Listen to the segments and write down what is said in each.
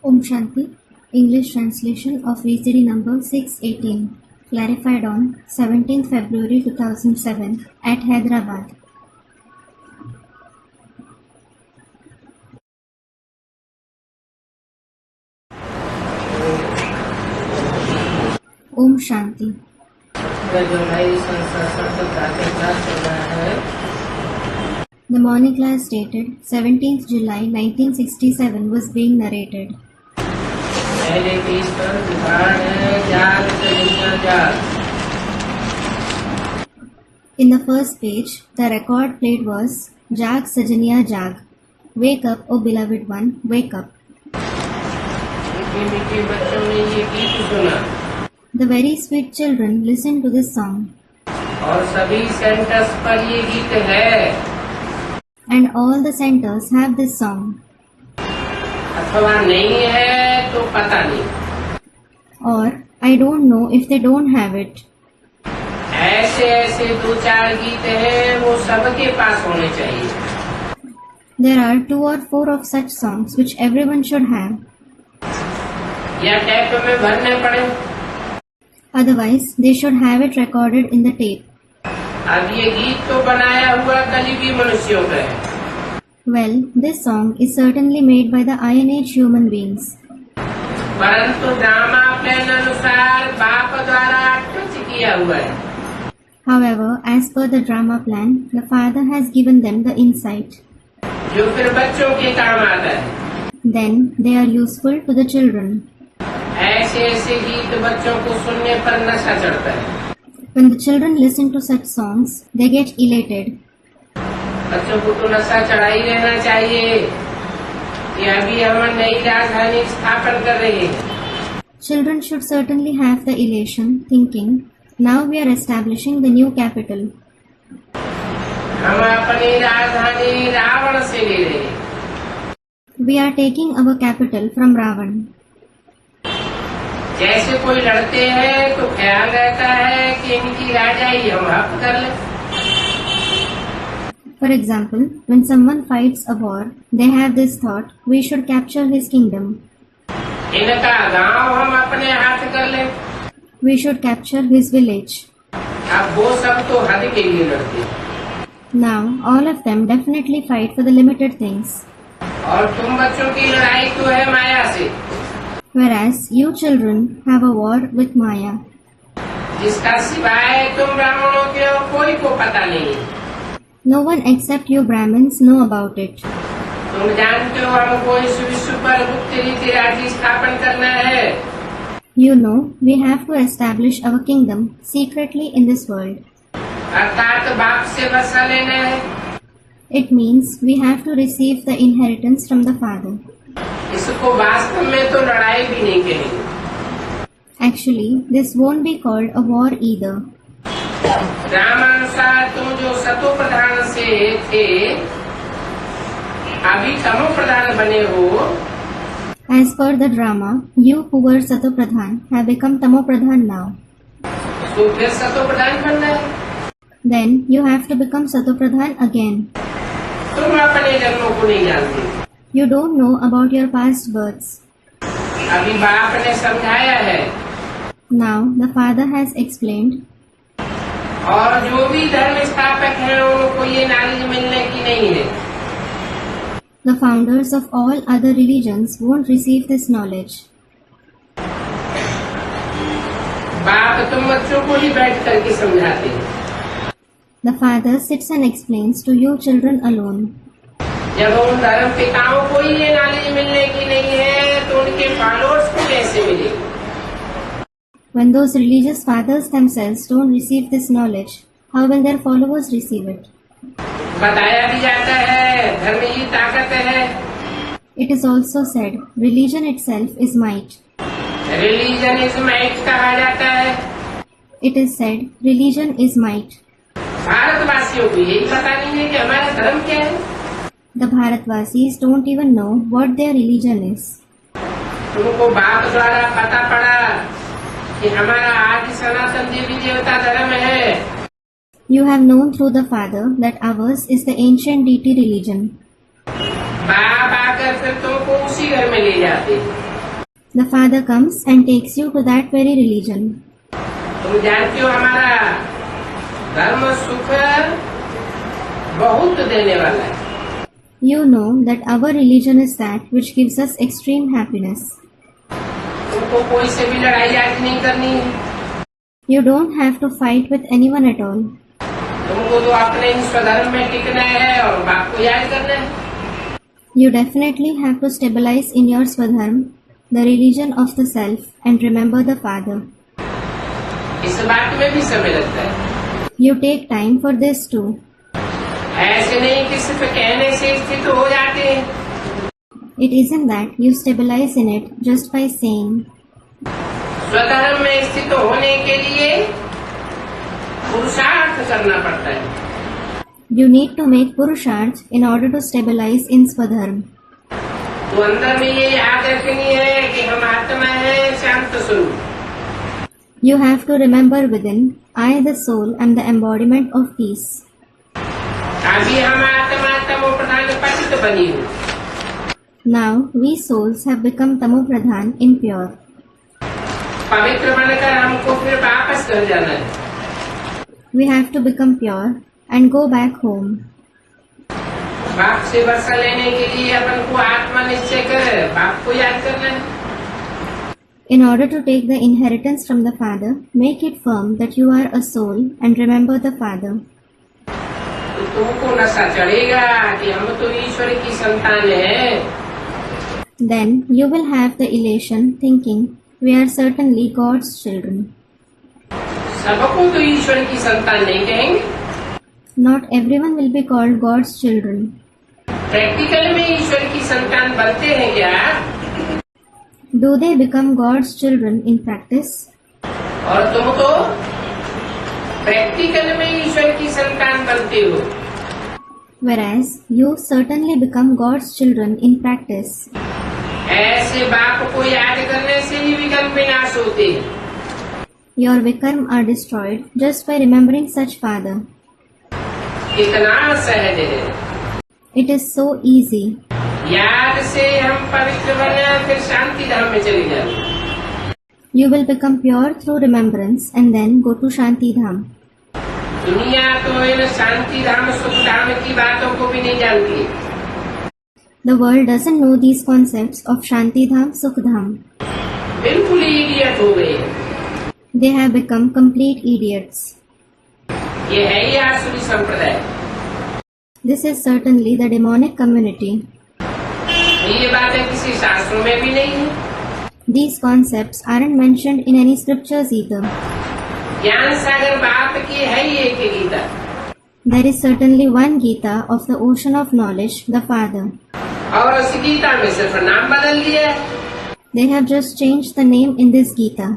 Om Shanti, English translation of VCD number 618, clarified on 17th February 2007 at Hyderabad. Om Shanti. The morning class dated 17th July 1967 was being narrated. In the first page, the record played was Jag Sajaniya Jag. Wake up, O beloved one, wake up. The very sweet children listened to this song. And all the centers have this song. Or I don't know if they don't have it. There are 2 or 4 of such songs which everyone should have. Otherwise, they should have it recorded in the tape. Well, this song is certainly made by the Iron Age human beings. However, as per the drama plan, the father has given them the insight. Then they are useful to the children. When the children listen to such songs, they get elated. बच्चों को तो नशा चढ़ा ही रहना चाहिए कि अभी हम नई राजधानी स्थापन कर रहे हैं. Children should certainly have the elation, thinking, now we are establishing the new capital. हम अपनी राजधानी रावण से ले रहे हैं. We are taking our capital from Ravan. जैसे कोई लड़ते हैं तो ख्याल रहता है कि इनकी राजाई हम हक कर लें. For example, when someone fights a war, they have this thought, we should capture his kingdom. इनका गांव हम अपने हाथ कर लें. We should capture his village. अब वो सब तो हद के लिए लड़ते हैं. Now, all of them definitely fight for the limited things. और तुम बच्चों की लड़ाई तो है माया से. Whereas you children have a war with Maya. जिसका सिवाय तुम ब्राह्मणों के और कोई को पता नहीं. No one except you Brahmins know about it. तुम जानते हो हमको इस विश्व पर गुप्त रीति राज्य स्थापन करना है. You know we have to establish our kingdom secretly in this world. अर्थात बाप से बसा लेना है. It means we have to receive the inheritance from the father. इसको वास्तव में तो लड़ाई भी नहीं कहेंगे. Actually, this won't be called a war either. रामानुसार तुम जो सतो प्रधान से थे अभी तमो प्रधान बने हो. As per the drama, you who were Sato Pradhan have become Tamo Pradhan now. तो फिर सतो प्रधान बनना है. Then you have to become Sato Pradhan again. तुम अपने जन्मों को नहीं जानते. You don't know about your past births. अभी बाप ने समझाया है. Now the father has explained. और जो भी धर्म स्थापक हैं उनको ये नॉलेज मिलने की नहीं है. The founders of all other religions won't receive this knowledge. बाप तुम बच्चों को ही बैठ करके समझाते हैं. The father sits and explains to you children alone. जब उन धर्म पिताओं को ही ये नॉलेज मिलने की नहीं है तो उनके फॉलोअर्स को कैसे मिलेगी. When those religious fathers themselves don't receive this knowledge, how will their followers receive it? बताया भी जाता है धर्म ही ताकत है. It is also said, religion itself is might. Religion is might कहा जाता है. It is said, religion is might. भारतवासियों को यही पता नहीं है कि हमारा धर्म क्या है. The Bharatvasis don't even know what their religion is. तुमको बाप द्वारा पता पड़ा कि हमारा आदि सनातन देवी देवता धर्म है. You have known through the father that ours is the ancient deity religion. बाप आकर फिर तुमको उसी घर में ले जाते. the Father comes and takes you to that very religion. तुम जानती हो हमारा धर्म सुख बहुत देने वाला है। You know that our religion is that which gives us extreme happiness. तुमको कोई से भी लड़ाई आज नहीं करनी है। You don't have to fight with anyone at all. तुमको तो अपने इन स्वधर्म में टिकना है और बाप को याद करना है। You definitely have to stabilize in your Swadharma, the religion of the self, and remember the Father. इस बात में भी समय लगता है। You take time for this too. ऐसे नहीं कि सिर्फ कहने से स्थित हो जाते हैं। It isn't that you stabilize in it just by saying. स्वधर्म में स्थित होने के लिए पुरुषार्थ करना पड़ता है। You need to make purusharth in order to stabilize in Swadharma. तो अंदर में ये याद रखनी है कि हम आत्मा है शांत स्वरूप। You have to remember within, I the soul am the embodiment of peace. अभी हम आत्मा तमो प्रधान पतित बनी हूँ। Now we souls have become Tamo Pradhan impure. पवित्र बनकर हमको फिर वापस घर जाना है। We have to become pure and go back home. बाप से वर्षा लेने के लिए अपन को आत्मा निश्चय कर बाप को याद करना है। In order to take the inheritance from the Father, make it firm that you are a soul and remember the Father. तो तुमको नशा चढ़ेगा कि हम तो ईश्वर की संतान हैं। Then you will have the elation thinking, we are certainly God's children. सबको तो ईश्वर की संतान नहीं कहेंगे। Not everyone will be called God's children. Practical में ईश्वर की संतान बनते हैं क्या? Do they become God's children in practice? और तुम तो प्रैक्टिकल में ईश्वर की संतान बनते हो। Whereas you certainly become God's children in practice. ऐसे बाप को याद करने से ही विकल्प विनाश होते हैं। Your vikarm are destroyed just by remembering such Father. इतना सहज है। It is so easy. याद से हम पवित्र बने फिर शांति धाम में चले जाए। You will become pure through remembrance and then go to Shanti Dham. दुनिया तो इन शांति धाम सुख धाम की बातों को भी नहीं जानती। The world doesn't know these concepts of Shanti Dham, Sukh Dham. बिल्कुल इडियट हो गए। They have become complete idiots. ये है ही आसुरी संप्रदाय। This is certainly the demonic community. ये बातें किसी शास्त्रों में भी नहीं है। These concepts aren't mentioned in any scriptures either. ज्ञान सागर बाप की है ही एक Gita. There is certainly one Gita of the ocean of knowledge, the Father. और उस गीता में सिर्फ नाम बदल दिया। They have just changed the name in this Gita.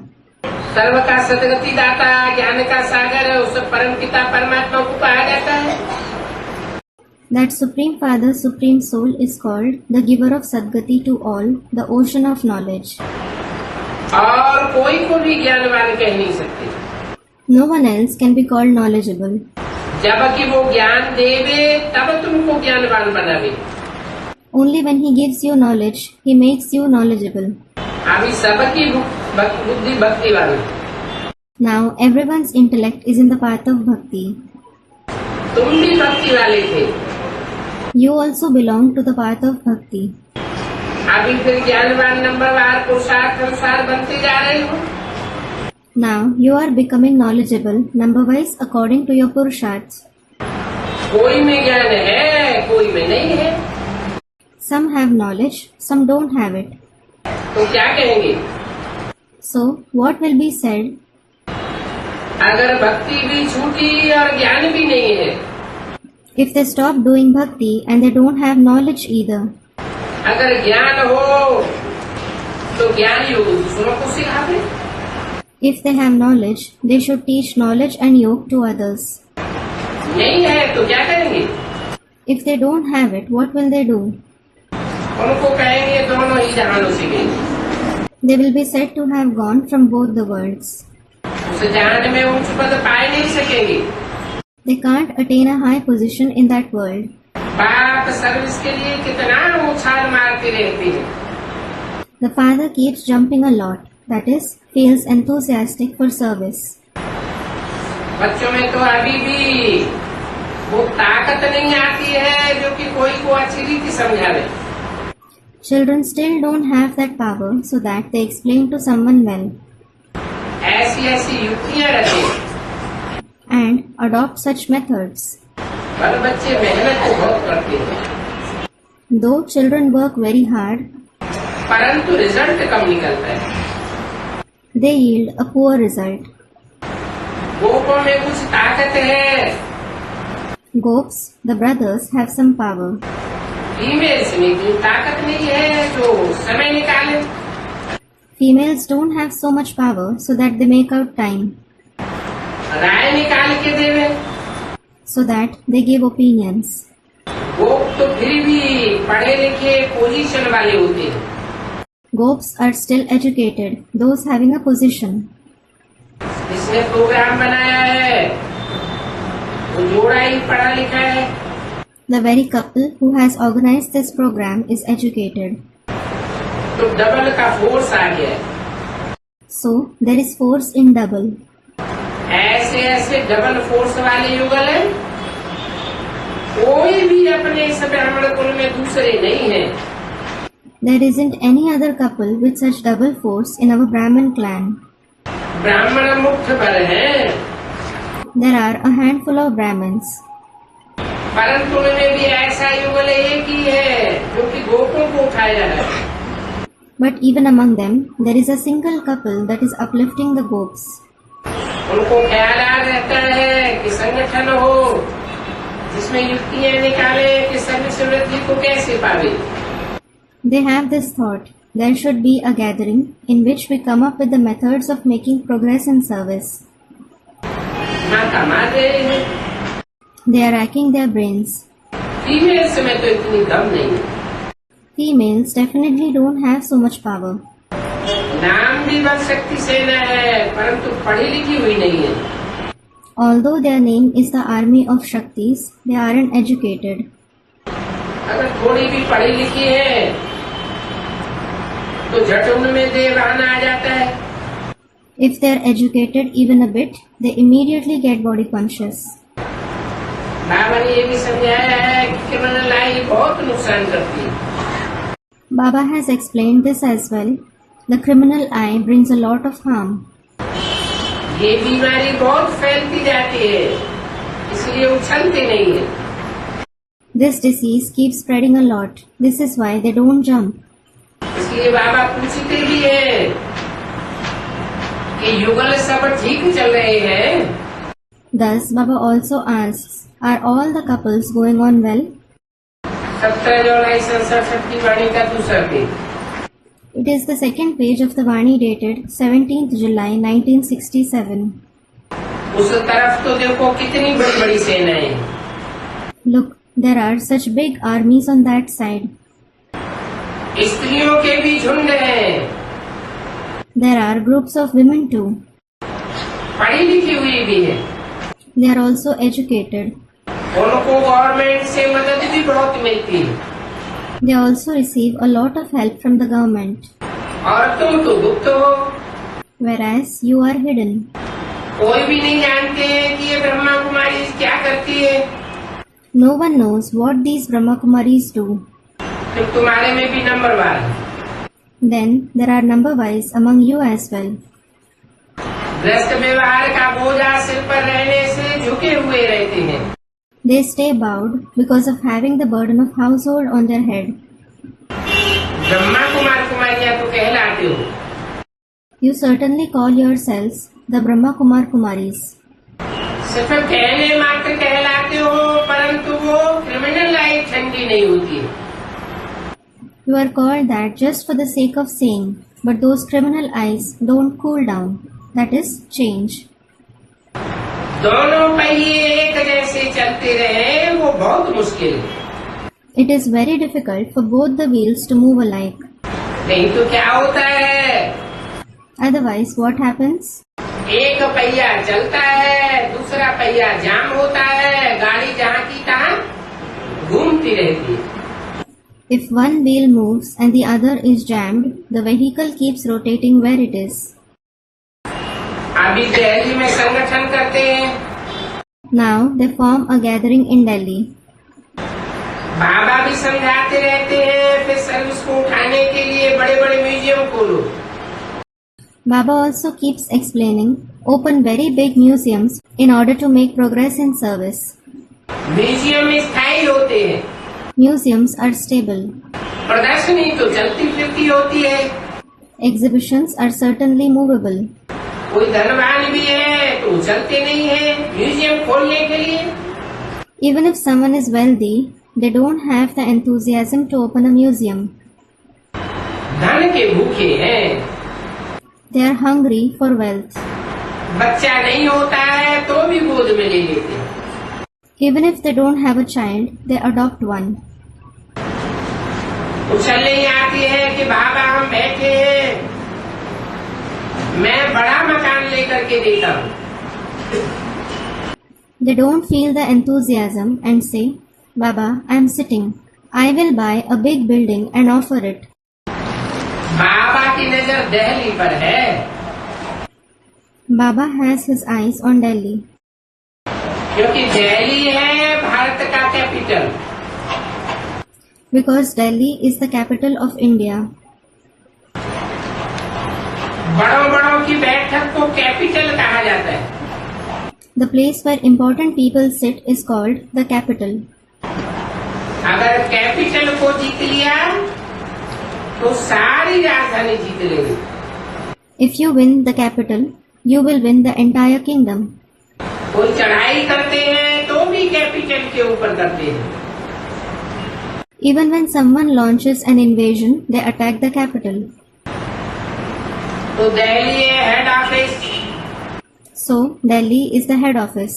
सर्व का सदगति दाता ज्ञान का सागर उस परम पिता परमात्मा को कहा जाता है। That Supreme Father, Supreme Soul is called the giver of Sadgati to all, the ocean of knowledge. और कोई को भी ज्ञानवान कह नहीं सकते। No one else can be called knowledgeable. जबकि वो ज्ञान देवे तब तुमको ज्ञानवान बनावे। Only when he gives you knowledge, he makes you knowledgeable. अभी सबकी बुद्धि भक्तिवान है। Now everyone's intellect is in the path of bhakti. तुम भी भक्ति वाले थे। You also belong to the path of bhakti. अभी फिर ज्ञानवान नंबरवार पुरुषार्थ अनुसार बनते जा रहे हो। Now you are becoming knowledgeable number-wise according to your purusharths. कोई में ज्ञान है कोई में नहीं है। Some have knowledge, some don't have it. तो क्या कहेंगे? So what will be said? अगर भक्ति भी छूटी और ज्ञान भी नहीं है, If they stop doing bhakti and they don't have knowledge either. अगर ज्ञान हो तो ज्ञान योग दूसरों को सिखावे। If they have knowledge, they should teach knowledge and yoga to others. नहीं है तो क्या करेंगे? If they don't have it, what will they do? उनको कहेंगे दोनों ही जहानों से गए। They will be said to have gone from both the worlds. उस जहान में उच्च पद पाए नहीं सकेंगे। They can't attain a high position in that world. बाप सर्विस के लिए कितना उछाल मारते रहते हैं। The father keeps jumping a lot, that is, feels enthusiastic for service. बच्चों में तो अभी भी वो ताकत नहीं आती है जो कि कोई को अच्छी रीति समझावे। Children still don't have that power so that they explain to someone well ऐसी ऐसी युक्तियां रखें and adopt such methods. पर बच्चे मेहनत तो बहुत करते हैं, Though children work very hard, परंतु रिजल्ट कम निकलता है। they yield a poor result. गोपों में कुछ ताकत है, Gops, the brothers, have some power. Females में इतनी ताकत नहीं है जो समय निकाले। Females don't have so much power so that they make out time, राय निकाल के देवे। so that they give opinions. गोप तो फिर भी पढ़े लिखे पोजीशन वाले होते हैं, Gops are still educated, those having a position. इसने प्रोग्राम बनाया है वो जोड़ा ही पढ़ा लिखा है, The very couple who has organized this program is educated. तो डबल का फोर्स आ गया है। So, there is force in double. ऐसे ऐसे डबल फोर्स वाले युगल है, कोई भी अपने इस ब्राह्मण कुल में दूसरे नहीं है। There isn't any other couple with such double force in our Brahmin clan. ब्राह्मण मुख्य भर है, There are a handful of Brahmins, परंतु उनमें भी ऐसा युगल एक ही है जो कि गोपों को उठाया है। but even among them, there is a single couple that is uplifting the Gops. उनको ख्याल रहता है कि संगठन हो जिसमें युक्तियां निकाले कि सर्वसमृद्धि को कैसे पावे। They have this thought, there should be a gathering in which we come up with the methods of making progress in service. माता मार रहे हैं, They are racking their brains. Females में तो इतनी दम नहीं है। Females definitely don't have so much power. नाम भी बल शक्ति सेना है परंतु पढ़ी लिखी हुई नहीं है। Although their name is the army of Shaktis, they aren't educated. अगर थोड़ी भी पढ़ी लिखी है तो झट उनमें देवभान आ जाता है। If they're educated even a bit, they immediately get body conscious. बाबा ने ये भी समझाया है कि क्रिमिनल लाई बहुत नुकसान करती है। Baba has explained this as well. The criminal eye brings a lot of harm. ये बीमारी बहुत फैलती जाती है, इसलिए उछलते नहीं है। This disease keeps spreading a lot. This is why they don't jump. इसलिए बाबा पूछते भी है कि युगल सब ठीक चल रहे हैं। Thus, Baba also asks, are all the couples going on well? 17 जुलाई 67 की वाणी का दूसरा page. It is the second page of the Vani dated 17th July 1967. उस तरफ तो देखो कितनी बड़ी बड़ी सेनाएं, Look, there are such big armies on that side. स्त्रियों के भी झुंड हैं, There are groups of women too. पढ़ी लिखी हुई भी है। They are also educated. उनको गवर्नमेंट से मदद भी बहुत मिलती है They also receive a lot of help from the government, और तुम तो गुप्त हो, whereas you are hidden. कोई भी नहीं जानते कि ये ब्रह्मा कुमारी क्या करती है। No one knows what these Brahma Kumaris do. फिर तुम्हारे में भी नंबरवार है। Then there are number-wise among you as well. गृहस्थ व्यवहार का बोझा सिर पर रहने से झुके हुए रहते हैं। They stay bowed because of having the burden of household on their head. Brahma Kumar कुमारियां तो कहलाते हो, You certainly call yourselves the Brahma Kumar Kumaris. सिर्फ कहने मात्र कहलाते हो, परंतु वो क्रिमिनल लाइफ ठंडी नहीं होती है। You are called that just for the sake of saying, but those criminal eyes don't cool down. That is, change. दोनों पहिए एक जैसे चलते रहे वो बहुत मुश्किल है। It is very difficult for both the wheels to move alike. नहीं तो क्या होता है, Otherwise, what happens? एक पहिया चलता है, दूसरा पहिया जाम होता है, गाड़ी जहाँ की तहाँ घूमती रहती है। If one wheel moves and the other is jammed, the vehicle keeps rotating where it is. अभी दिल्ली में संगठन करते हैं। Now they form a gathering in Delhi. बाबा भी समझाते रहते हैं, फिर सर्विस को उठाने के लिए बड़े बड़े म्यूजियम खोलो। Baba also keeps explaining, open very big museums in order to make progress in service. Museum स्थायी होते हैं, Museums are stable. प्रदर्शनी तो चलती फिरती होती है। Exhibitions are certainly movable. कोई धनवान भी है तो चलते नहीं है म्यूजियम खोलने के लिए। Even if someone is wealthy, they don't have the enthusiasm to open a museum. धन के भूखे हैं। They are hungry for wealth. बच्चा नहीं होता है तो भी गोद में ले लेते हैं। Even if they don't have a child, they adopt one. उछल नहीं आती है कि बाबा हम बैठे हैं, मैं बड़ा मकान लेकर के देता हूँ। They don't feel the enthusiasm and say, Baba, I am sitting. I will buy a big building and offer it. बाबा की नजर दिल्ली पर है, Baba has his eyes on Delhi क्योंकि दिल्ली है भारत का capital. because Delhi is the capital of India. बड़ों बड़ों की बैठक को कैपिटल कहा जाता है। The place where important people sit is called the capital. अगर कैपिटल को जीत लिया तो सारी राजधानी जीत लेंगे। If you win the capital, you will win the entire kingdom. कोई चढ़ाई करते हैं तो भी कैपिटल के ऊपर करते हैं। Even when someone launches an invasion, they attack the capital. तो दिल्ली है head office. So, Delhi is the head office.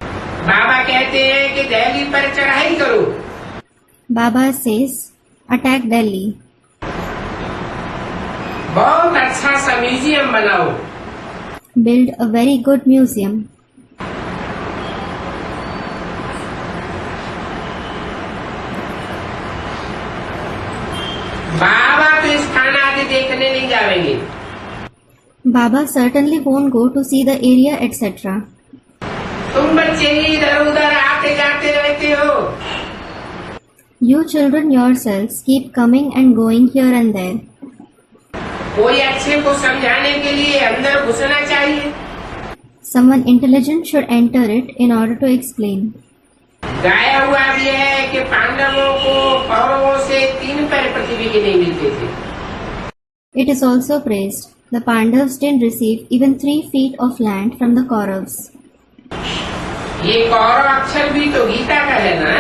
बाबा कहते हैं कि दिल्ली पर चढ़ाई करो। Baba says, attack Delhi. बहुत अच्छा सा म्यूजियम बनाओ। Build a very good museum. बाबा तो स्थान आदि देखने नहीं जाएंगे। Baba certainly won't go to see the area, etc. तुम बच्चे ही इधर उधर आते जाते रहते हो। You children yourselves keep coming and going here and there. कोई अच्छे को समझाने के लिए अंदर घुसना चाहिए। Someone intelligent should enter it in order to explain. गाया हुआ भी है कि पांडवों को कौरवों से 3 पैर पृथ्वी के नहीं मिलते थे। It is also praised, the Pandavas didn't receive even 3 feet of land from the Kauravas. ये कौरव अक्षर भी तो गीता का है ना।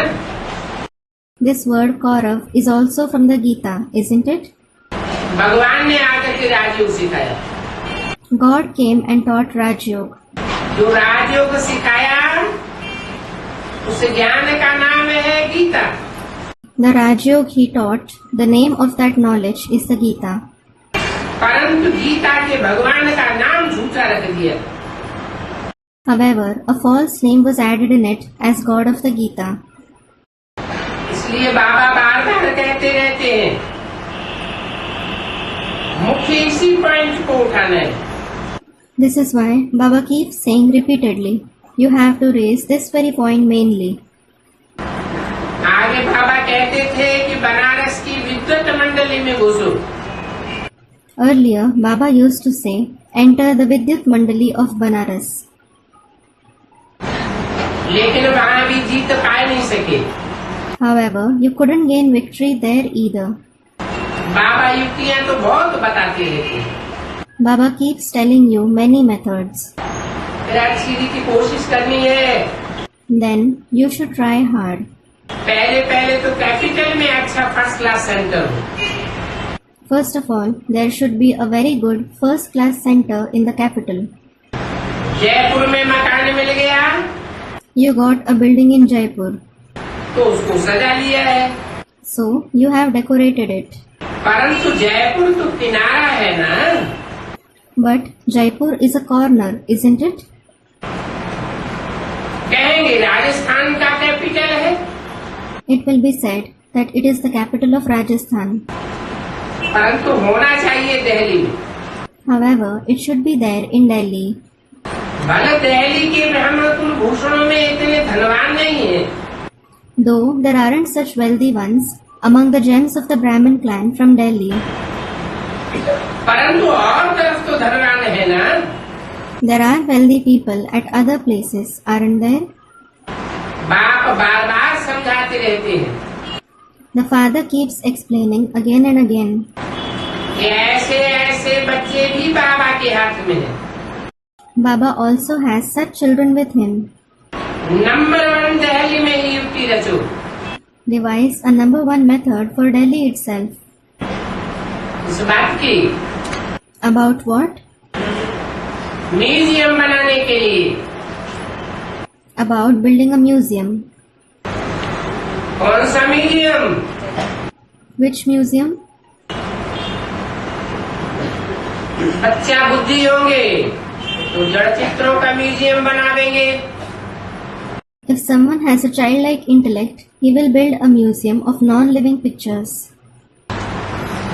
This word Kaurav is also from the Gita, isn't it? भगवान ने आकर के राजयोग सिखाया। God came and taught Raj Yoga. जो राजयोग सिखाया उस ज्ञान का नाम है Gita. The Raj Yoga he taught, the name of that knowledge is the Gita. परंतु गीता के भगवान का नाम झूठा रख दिया। However, a false name was added in it as God of the Gita. इसलिए बाबा बार बार कहते रहते हैं, मुख्य इसी पॉइंट को उठाना है। This is why Baba keeps saying repeatedly, you have to raise this very point mainly. आगे बाबा कहते थे कि बनारस की विद्वत मंडली में घुसो। Earlier, Baba used to say, enter the Vidyut Mandali of Banaras. लेकिन वहाँ भी जीत पा नहीं सके। However, you couldn't gain victory there either. बाबा युक्तियाँ तो बहुत बताते रहते हैं। Baba keeps telling you many methods. फिर अच्छी की कोशिश करनी है। Then, you should try hard. पहले तो कैपिटल में अच्छा फर्स्ट क्लास सेंटर हो। First of all, there should be a very good first-class center in the capital. Jaipur में मकान मिल गया You got a building in Jaipur, तो उसको सजा लिया है। so you have decorated it. परंतु जयपुर तो किनारा है ना। But Jaipur is a corner, isn't it? कहेंगे राजस्थान का कैपिटल है। It will be said, that it is the capital of Rajasthan. परंतु होना चाहिए दिल्ली में। However, it should be there in Delhi. भले दिल्ली के ब्राह्मण कुलभूषणों में इतने धनवान नहीं है, Though there aren't such wealthy ones among the gems of the Brahmin clan from Delhi, परंतु और तरफ तो धनवान है ना। there are wealthy people at other places, aren't there? बाप बार बार समझाते रहते हैं The father keeps explaining again and again. कि ऐसे ऐसे बच्चे भी बाबा के हाथ में हैं। Baba also has such children with him. Number 1 Delhi में ही युक्ति रचो। Devise a number one method for Delhi itself. इस बात की About what? म्यूजियम बनाने के लिए। About building a museum. कौन सा म्यूजियम? Which museum? बच्चा बुद्धि होंगे तो जड़ चित्रों का म्यूजियम बना देंगे। If someone has a childlike intellect, he will build a museum of non-living pictures.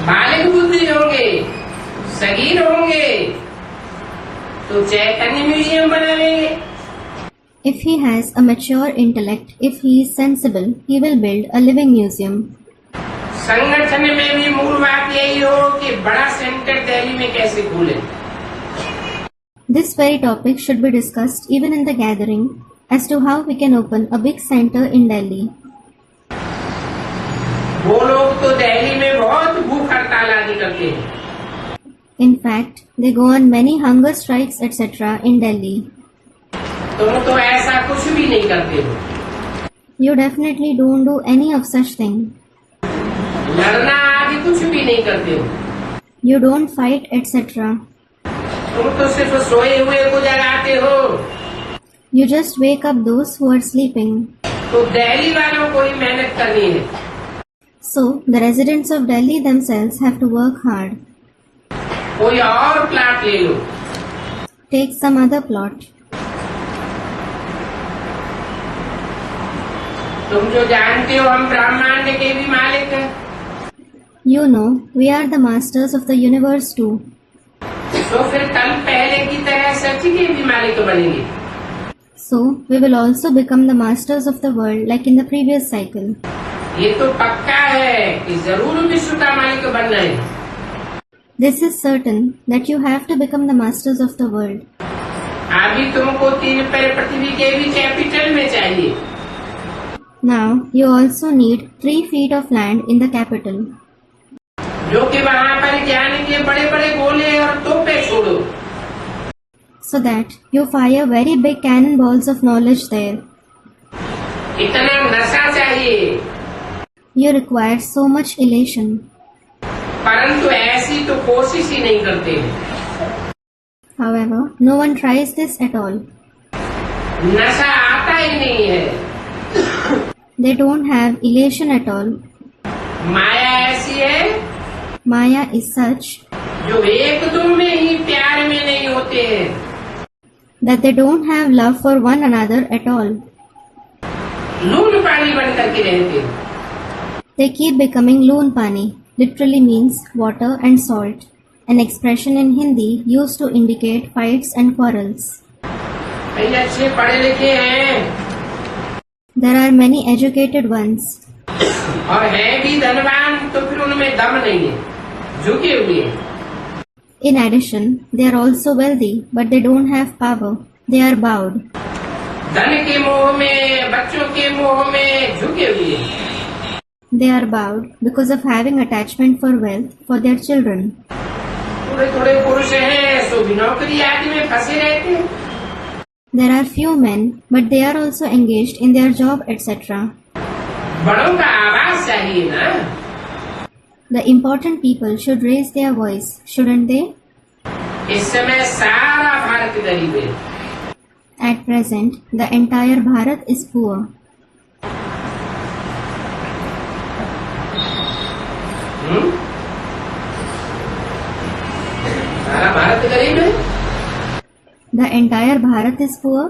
बालिक बुद्धि होंगे, सगीर होंगे तो चैतन्य म्यूजियम बना लेंगे। If he has a mature intellect, if he is sensible, he will build a living museum. संगठन में भी मूल बात यही हो कि बड़ा सेंटर दिल्ली में कैसे खोले। This very topic should be discussed even in the gathering as to how we can open a big center in Delhi. वो लोग तो दिल्ली में बहुत भूख हड़ताल आदि करते हैं। In fact, they go on many hunger strikes etc. in Delhi. तुम तो ऐसा कुछ भी नहीं करते हो। You definitely don't do any of such thing. लड़ना आदि कुछ भी नहीं करते हो। You don't fight etc. तुम तो सिर्फ सोए हुए को जगाते हो। You just wake up those who are sleeping. तो दिल्ली वालों को ही मेहनत करनी है। So, the residents of Delhi themselves have to work hard. कोई और प्लाट ले लो। Take some other plot. तुम जो जानते हो हम ब्रह्मांड के भी मालिक हैं। You know, we are the masters of the universe too. तो फिर कल पहले की तरह सच के भी मालिक बनेंगे। So, we will also become the masters of the world like in the previous cycle. ये तो पक्का है कि जरूर विश्व का मालिक बनना है। This is certain that you have to become the masters of the world. अभी तुमको 3 पैर पृथ्वी के भी कैपिटल में चाहिए। Now, you also need 3 feet of land in the capital, जो कि वहाँ पर ज्ञान के बड़े बड़े गोले और तोपे छोड़ो। so that you fire very big cannonballs of knowledge there. इतना नशा चाहिए, You require so much elation. परंतु ऐसी तो कोशिश ही नहीं करते। However, no one tries this at all. नशा आता ही नहीं है। They don't have elation at all. माया ऐसी है Maya is such जो एक दो में ही प्यार में नहीं होते हैं। that they don't have love for one another at all. लून पानी बन करके रहते हैं। They keep becoming loon pani, literally means water and salt, an expression in Hindi used to indicate fights and quarrels. कई अच्छे पढ़े लिखे हैं There are many educated ones, और है भी धनवान, तो फिर उनमें दम नहीं है, झुके हुए हैं। in addition, they are also wealthy, but they don't have power, they are bowed. धन के मोह में, बच्चों के मोह में झुके हुए हैं। They are bowed because of having attachment for wealth for their children. थोड़े थोड़े पुरुष हैं सो भी नौकरी आदि में फंसे रहते हैं। There are few men, but they are also engaged in their job etc. बड़ों का आवाज चाहिए ना। The important people should raise their voice, shouldn't they? इस समय सारा भारत गरीब है। At present, the entire Bharat is poor. सारा भारत गरीब है। The entire Bharat is poor?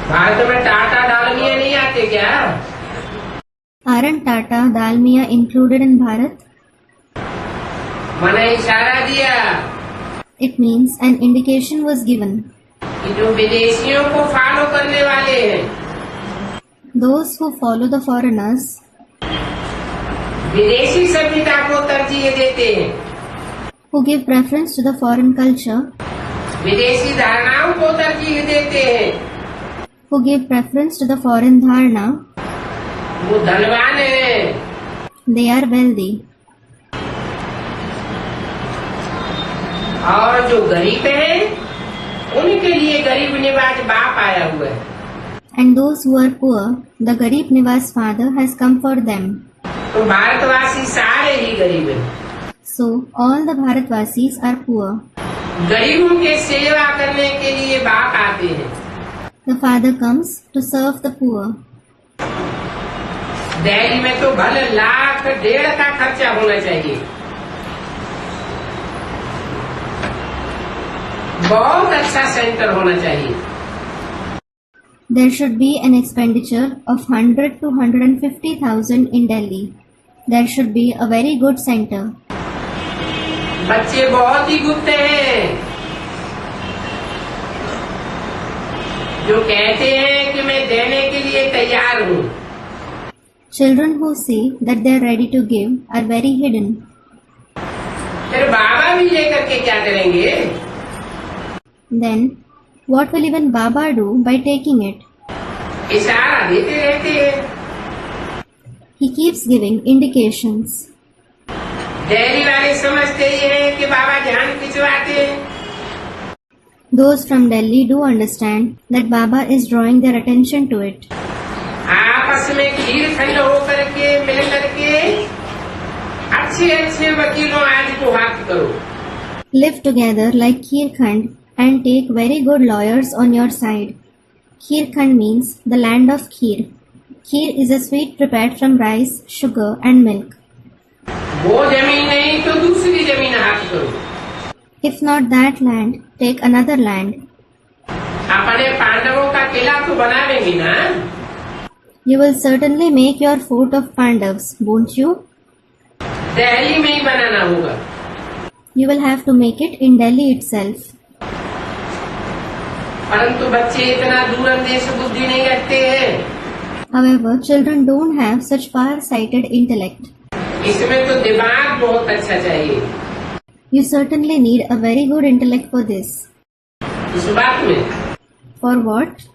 Bharat में टाटा डालमिया नहीं आते क्या? Aren't Tata, Dalmia included in Bharat? मैंने इशारा दिया It means an indication was given. कि जो विदेशियों को फॉलो करने वाले हैं, Those who follow the foreigners, विदेशी सभ्यता को तरजीह देते हैं, who give preference to the foreign culture, विदेशी धारणाओं को तरजीह देते हैं, who give preference to the foreign dharana, वो धनवान हैं। they are wealthy. और जो गरीब हैं, उनके लिए गरीब निवाज बाप आया हुआ है। And those who are poor, the Garib Niwas Father has come for them. तो भारतवासी सारे ही गरीब हैं। So all the Bharatvasis are poor. गरीबों के सेवा करने के लिए बाप आते हैं। The Father comes to serve the poor. Delhi में तो भले 1,00,000-1,500,000 का खर्चा होना चाहिए। बहुत अच्छा सेंटर होना चाहिए। There should be an expenditure of 100 to 150,000 in Delhi. There should be a very good center. बच्चे बहुत ही गुप्त हैं, जो कहते हैं कि मैं देने के लिए तैयार हूँ। Children who say that they are ready to give are very hidden. फिर बाबा भी लेकर के क्या करेंगे? Then, what will even Baba do by taking it? इशारा देते रहते हैं। He keeps giving indications. Delhi वाले समझते ही हैं कि बाबा ध्यान खिंचवाते हैं। Those from Delhi do understand that Baba is drawing their attention to it. आपस में खीर खंड होकर के मिल करके अच्छे अच्छे वकीलों आज को हाथ करो। Live together like Kheer Khand and take very good lawyers on your side. Kheer Khand means the land of Kheer. Kheer is a sweet prepared from rice, sugar and milk. वो जमीन नहीं तो दूसरी जमीन हाथ करो। If not that land, take another land. अपने पांडवों का किला तो बनावेंगे ना? You will certainly make your fort of Pandavas, won't you? Delhi में ही बनाना होगा। You will have to make it in Delhi itself. परंतु बच्चे इतना दूरंदेश बुद्धि नहीं रखते हैं। However, children don't have such far-sighted intellect. इसमें तो दिमाग बहुत अच्छा चाहिए। You certainly need a very good intellect for this. इस बात में For what?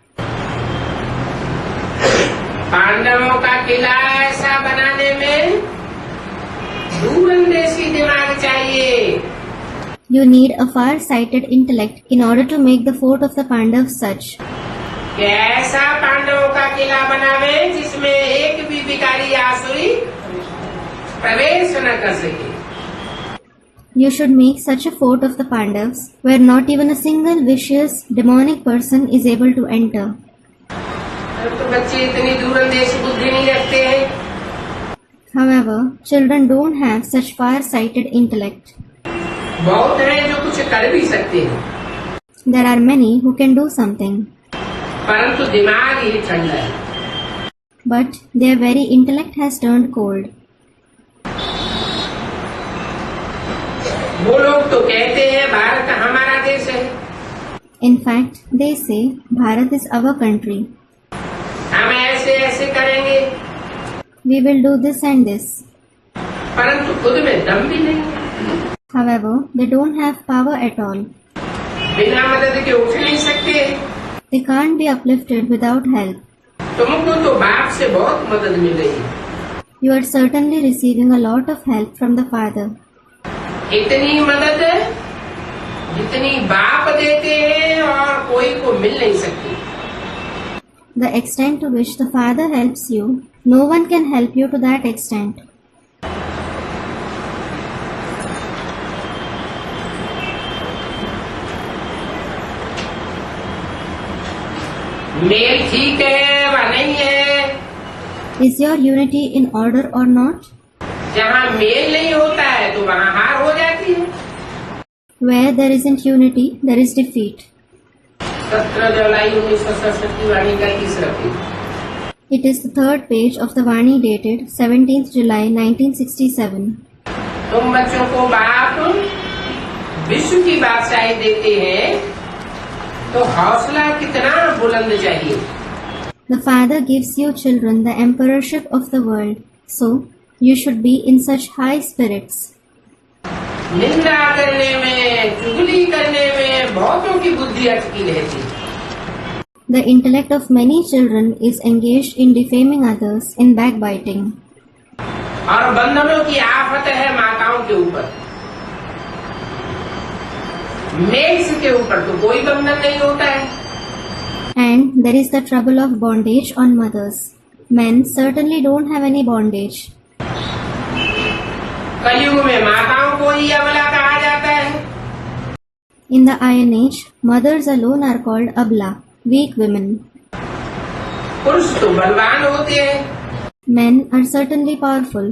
पांडवों का किला ऐसा बनाने में दूरंदेशी दिमाग चाहिए। You need a far-sighted intellect in order to make the fort of the Pandavas such. कि ऐसा पांडवों का किला बनावे जिसमें एक भी विकारी आसुरी प्रवेश न कर सके। You should make such a fort of the Pandavas where not even a single vicious, demonic person is able to enter. तो बच्चे इतनी दूरंदेश बुद्धि नहीं रखते हैं। However, children don't have such far-sighted intellect. बहुत हैं जो कुछ कर भी सकते हैं, There are many who can do something, परंतु दिमाग ही ठंडा है। but their very intellect has turned cold. वो लोग तो कहते हैं भारत हमारा देश है, In fact, they say Bharat is our country. हम ऐसे ऐसे करेंगे, We will do this and this. परंतु खुद में दम भी नहीं है। However, they don't have power at all. बिना मदद के उठ नहीं सकते। They can't be uplifted without help. तुमको तो बाप से बहुत मदद मिल रही है। You are certainly receiving a lot of help from the Father. इतनी मदद जितनी बाप देते हैं और कोई को मिल नहीं सकती। The extent to which the Father helps you, no one can help you to that extent. मेल ठीक है व नहीं है? Is your unity in order or not? जहाँ मेल नहीं होता है तो वहाँ हार हो जाती है। Where there isn't unity, there is defeat. 17 जुलाई 1967 की वाणी का तीसरा page. It is the third page of the Vani dated 17th July 1967. तुम बच्चों को बाप विश्व की बादशाही देते हैं तो हौसला कितना बुलंद चाहिए। The father gives you children the emperorship of the world, so you should be in such high spirits. निंदा करने में, चुगली करने में बहुतों की बुद्धि अटकी रहती। The intellect of many children is engaged in defaming others, in backbiting. और बंधनों की आफत है माताओं के ऊपर। मेल्स के ऊपर तो कोई बंधन नहीं होता है। And there is the trouble of bondage on mothers. Men certainly don't have any bondage. कलयुग में माताओं को ही अबला कहा जाता है। In the Iron Age, mothers alone are called abla, weak women. पुरुष तो बलवान होते हैं। Men are certainly powerful.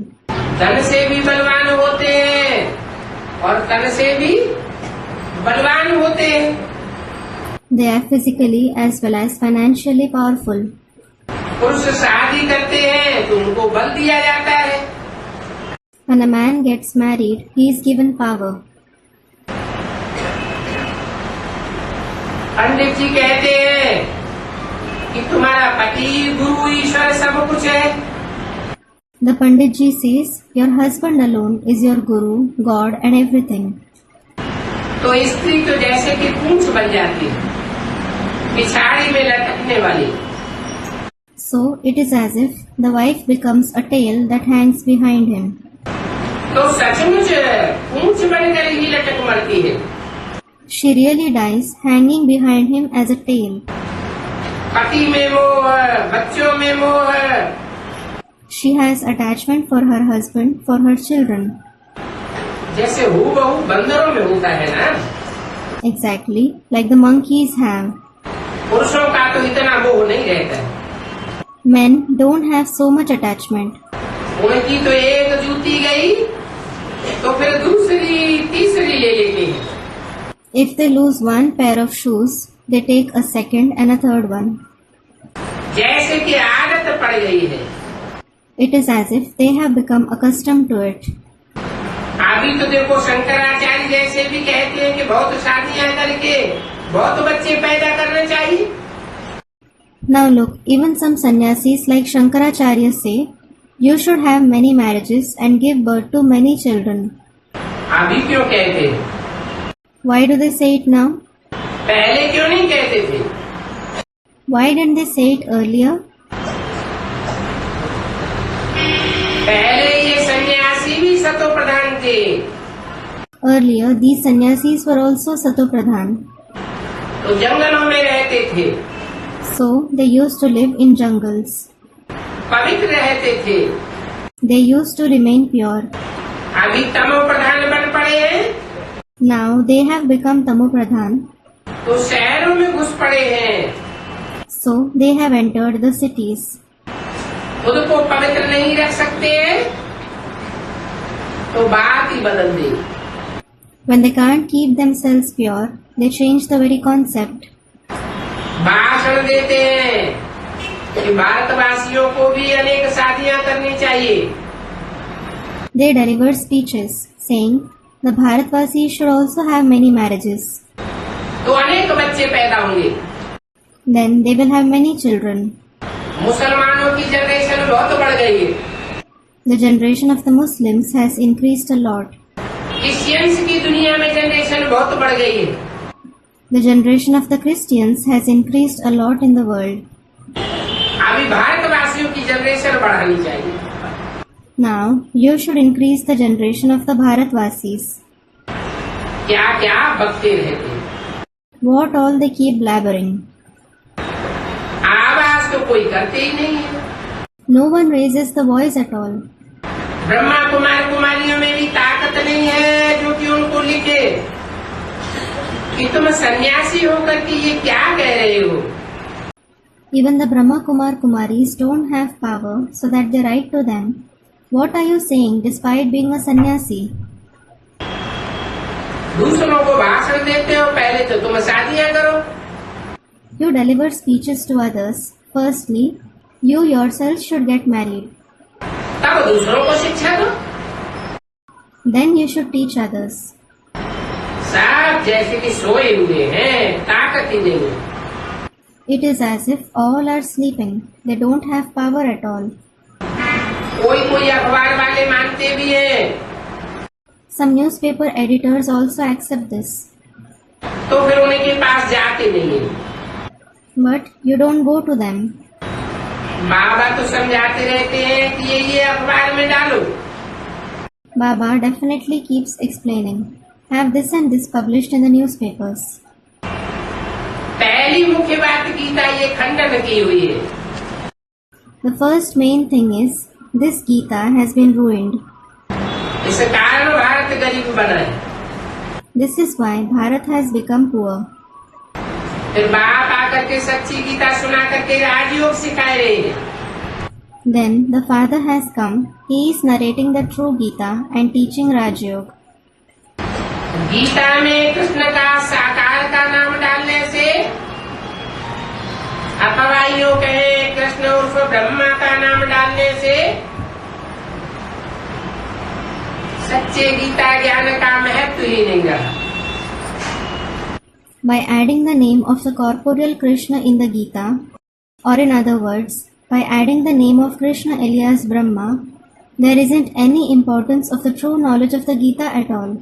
धन से भी बलवान होते हैं और तन से भी बलवान होते हैं। They are physically as well as financially powerful. पुरुष शादी करते हैं तो उनको बल दिया जाता है। When a man gets married, he is given power. पंडित जी कहते हैं कि तुम्हारा पति, गुरु, ईश्वर सब कुछ है। The Pandit ji says, your husband alone is your guru, God and everything. तो स्त्री तो जैसे कि पूंछ बन जाती है, पिछाड़ी में लटकने वाली। So it is as if the wife becomes a tail that hangs behind him. तो सचमुच पूंछ बनकर ही लटक मरती है। She really dies hanging behind him as a tail. पति में मोह, बच्चों में मोह। She has attachment for her husband, for her children. जैसे हूबहू बंदरों में होता है ना। Exactly like the monkeys have. पुरुषों का तो इतना मोह नहीं रहता है। Men don't have so much attachment. उनकी तो एक जूती गई तो फिर दूसरी, तीसरी ले लेते हैं। If they lose one pair of shoes, they take a second and a third one. जैसे कि आदत पड़ गई है। It is as if they have become accustomed to it. अभी तो देखो शंकराचार्य जैसे भी कहते हैं कि बहुत शादियां करके बहुत बच्चे पैदा करने चाहिए। Now look, even some sannyasis like Shankaracharya say, you should have many marriages and give birth to many children. अभी क्यों कहते हैं? Why do they say it now? पहले क्यों नहीं कहते थे? Why didn't they say it earlier? पहले ये सन्यासी भी सतो प्रधान थे। Earlier, these sannyasis were also Satopradhan. तो जंगलों में रहते थे, So, they used to live in jungles. पवित्र रहते थे। They used to remain pure. अभी तमो प्रधान बन पड़े हैं Now, they have become Tamopradhan. तो शहरों में घुस पड़े हैं। So, they have entered the cities. खुद को पवित्र नहीं रख सकते तो बात ही बदल दी। When they can't keep themselves pure, they change the very concept. भाषण देते हैं कि भारतवासियों को भी अनेक शादियां करनी चाहिए। They deliver speeches saying, the Bharatvasis should also have many marriages. तो अनेक बच्चे पैदा होंगे। Then they will have many children. मुसलमानों की जनरेशन बहुत बढ़ गई है। The generation of the Muslims has increased a lot. Christians की दुनिया में जनरेशन बहुत बढ़ गई है। The generation of the Christians has increased a lot in the world. अभी भारतवासियों की जनरेशन बढ़ानी चाहिए। Now, you should increase the generation of the Bharatvasis. क्या क्या बकते रहते हैं। What all they keep blabbering. आवाज तो कोई करते ही नहीं है। No one raises the voice at all. Brahma Kumar कुमारियों में भी ताकत नहीं है जो कि उनको लिखे कि तुम सन्यासी होकर के ये क्या कह रहे हो। Even the Brahma Kumar Kumaris don't have power so that they write to them, what are you saying despite being a sannyasi? दूसरों को भाषण देते हो, पहले तो तुम शादियां करो। You deliver speeches to others. Firstly, You yourself should get married. तब दूसरों को शिक्षा दो। Then you should teach others. सब जैसे कि सोए हुए हैं, ताकत ही नहीं है। It is as if all are sleeping. They don't have power at all. कोई कोई अखबार वाले मानते भी हैं, Some newspaper editors also accept this. तो फिर उनके पास जाते नहीं है। But you don't go to them. बाबा तो समझाते रहते हैं कि ये अखबार में डालो। Baba definitely keeps explaining. Have this and this published in the newspapers. पहली मुख्य बात गीता ये खंडन की हुई है। The first main thing is, this Gita has been ruined. इस कारण भारत गरीब बना है। This is why Bharat has become poor. फिर बाप आकर के सच्ची गीता सुना करके राजयोग सिखाए रहे हैं। Then the father has come. He is narrating the true Gita and teaching Raj Yoga. Gita में कृष्ण का साकार का नाम डालने से, अपवाइयों कहे कृष्ण उर्फ ब्रह्मा का नाम डालने से सच्चे गीता ज्ञान का महत्व ही नहीं रहा। By adding the name of the corporeal Krishna in the Gita, or in other words, by adding the name of Krishna alias Brahma, there isn't any importance of the true knowledge of the Gita at all.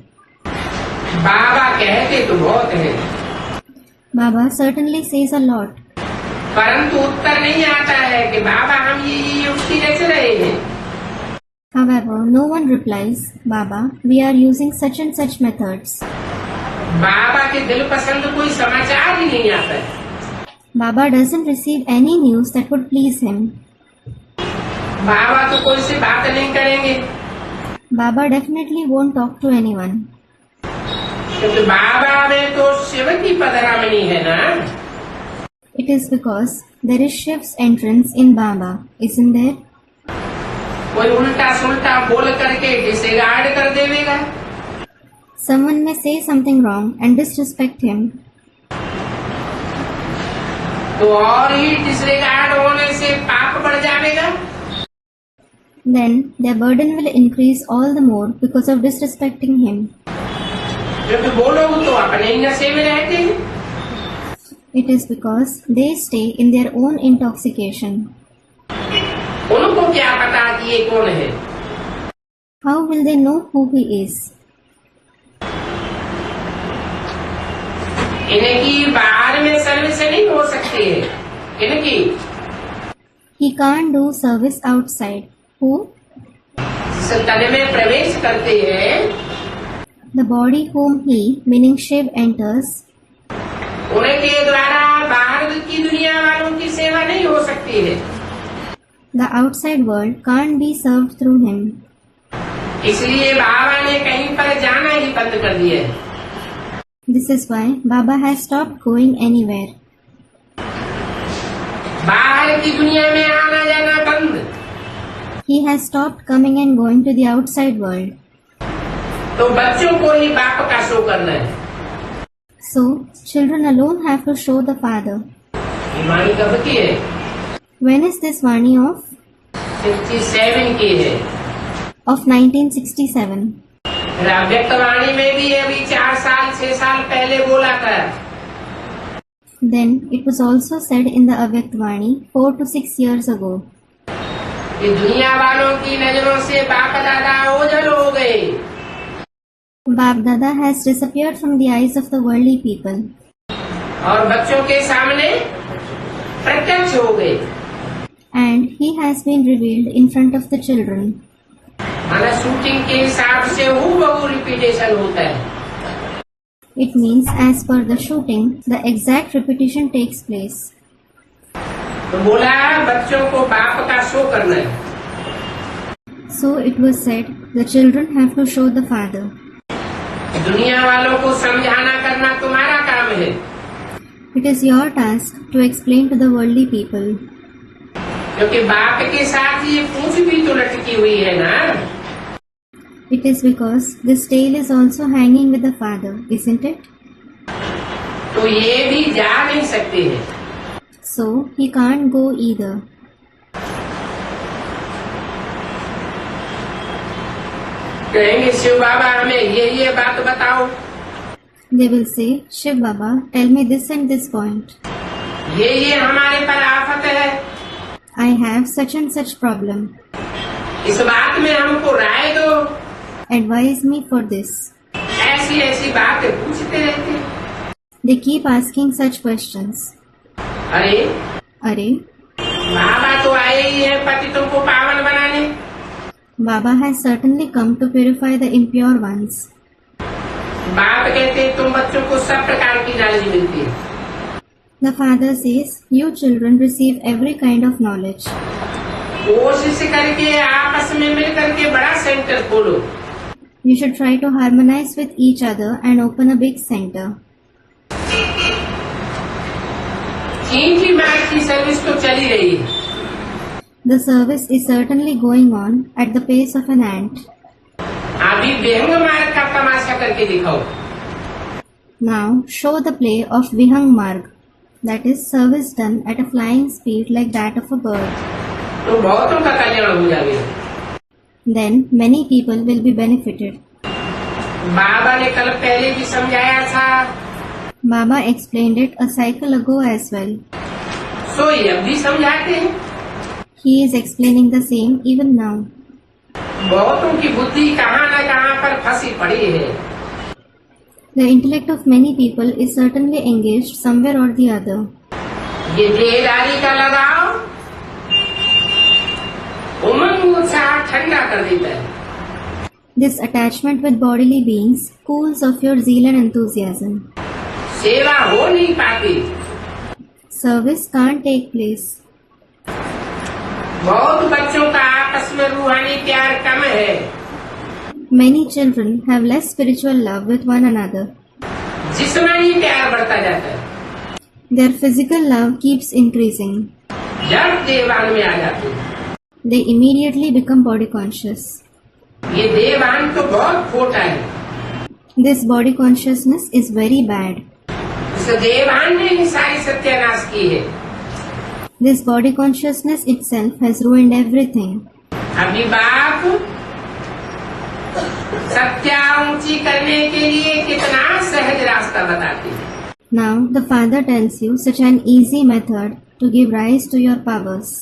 बाबा कहते तो बहुत है, Baba certainly says a lot, परंतु उत्तर नहीं आता है कि बाबा हम ये युक्ति रच रहे हैं। however, no one replies, Baba, we are using such and such methods. बाबा के दिल पसंद कोई समाचार ही नहीं आता है। Baba doesn't receive any news that would please him. बाबा तो कोई से बात नहीं करेंगे, Baba definitely won't talk to anyone. क्योंकि बाबा में तो शिव की पधरामणी है ना। It is because there is Shiv's entrance in Baba, isn't there? कोई उल्टा सुल्टा बोल करके डिसरिगार्ड कर देवेगा, Someone may say something wrong and disrespect him. तो और ही डिसरिगार्ड होने से पाप बढ़ जाएगा। Then their burden will increase all the more because of disrespecting him. क्योंकि वो लोग तो अपने ही नशे में रहते हैं। It is because they stay in their own intoxication. उनको क्या पता कि ये कौन है। How will they know who he is? इनकी बाहर में सर्विस नहीं हो सकती है। इनकी He can't do service outside. Who? जिस तन में प्रवेश करते हैं, The body whom he, meaning Shiv, enters. उनके द्वारा बाहर की दुनिया वालों की सेवा नहीं हो सकती है। The outside world can't be served through him. इसलिए बाबा ने कहीं पर जाना ही बंद कर दिया है। This is why Baba has stopped going anywhere. बाहर की दुनिया में आना जाना बंद। He has stopped coming and going to the outside world. तो बच्चों को ही बाप का शो करना है। So, children alone have to show the father. ये वाणी कब की है? When is this Vani of? 67 की है। Of 1967. व्यक्त वाणी में भी अभी 4 साल 6 साल पहले बोला था। Then it was also said in the Avyakt Vani 4 to 6 years ago. ये दुनिया वालों की नजरों से बाप दादा ओझल हो गए। Bab Dada has disappeared from the eyes of the worldly people. और बच्चों के सामने प्रत्यक्ष हो गए। And he has been revealed in front of the children. माना शूटिंग के हिसाब से हूबहू रिपीटेशन होता है। It means as per the shooting, the exact repetition takes place. तो बोला बच्चों को बाप का शो करना है। So it was said, the children have to show the father. दुनिया वालों को समझाना करना तुम्हारा काम है। It is your task to explain to the worldly people. क्योंकि बाप के साथ ये पूंछ भी तो लटकी हुई है ना। It is because this tail is also hanging with the father, isn't it? तो ये भी जा नहीं सकते हैं। So he can't go either. कहेंगे शिव बाबा हमें ये बात बताओ, They will say, Shiv Baba, tell me this and this point. ये हमारे पर आफत है, I have such and such problem. इस बात में हमको राय दो। Advise me for this. ऐसी बातें पूछते रहते। They keep asking such questions. अरे Baba तो आए ही है पतितों को पावन बनाने। Baba has certainly come to purify the impure ones. बाप कहते तुम बच्चों को सब प्रकार की नॉलेज मिलती है। The father says, you children receive every kind of knowledge. कोशिश करके आपस में मिल करके बड़ा सेंटर खोलो। You should try to harmonize with each other and open a big center. चींटी मार की सर्विस तो चली रही है। The service is certainly going on at the pace of an ant. अभी विहंग मार्ग का तमाशा करके दिखाओ। Now show the play of Vihang Marg, that is service done at a flying speed like that of a bird. तो बहुतों का कल्याण हो जाएगा। Then many people will be benefited. बाबा ने कल पहले भी समझाया था, Baba explained it a cycle ago as well. सो ये अब भी समझाते हैं। He is explaining the same even now. बहुतों की बुद्धि कहाँ न कहाँ पर फंसी पड़ी है। The intellect of many people is certainly engaged somewhere or the other. ये देहदारी का लगाव उमंग उत्साह ठंडा कर देता है। This attachment with bodily beings cools off your zeal and enthusiasm. सेवा हो नहीं पाती। Service can't take place. बहुत बच्चों का आपस में रूहानी प्यार कम है। Many children have less spiritual love with one another. जिस्मानी प्यार बढ़ता जाता है। Their physical love keeps increasing. जब देवान में आ जाते हैं, They immediately become body conscious. ये देवान तो बहुत खोटा है। This body consciousness is very bad. इस देवान ने ही सारी सत्यानाश की है। This body consciousness itself has ruined everything. अभी बाप सत्या ऊंची करने के लिए कितना सहज रास्ता बताते हैं। Now the Father tells you such an easy method to give rise to your powers.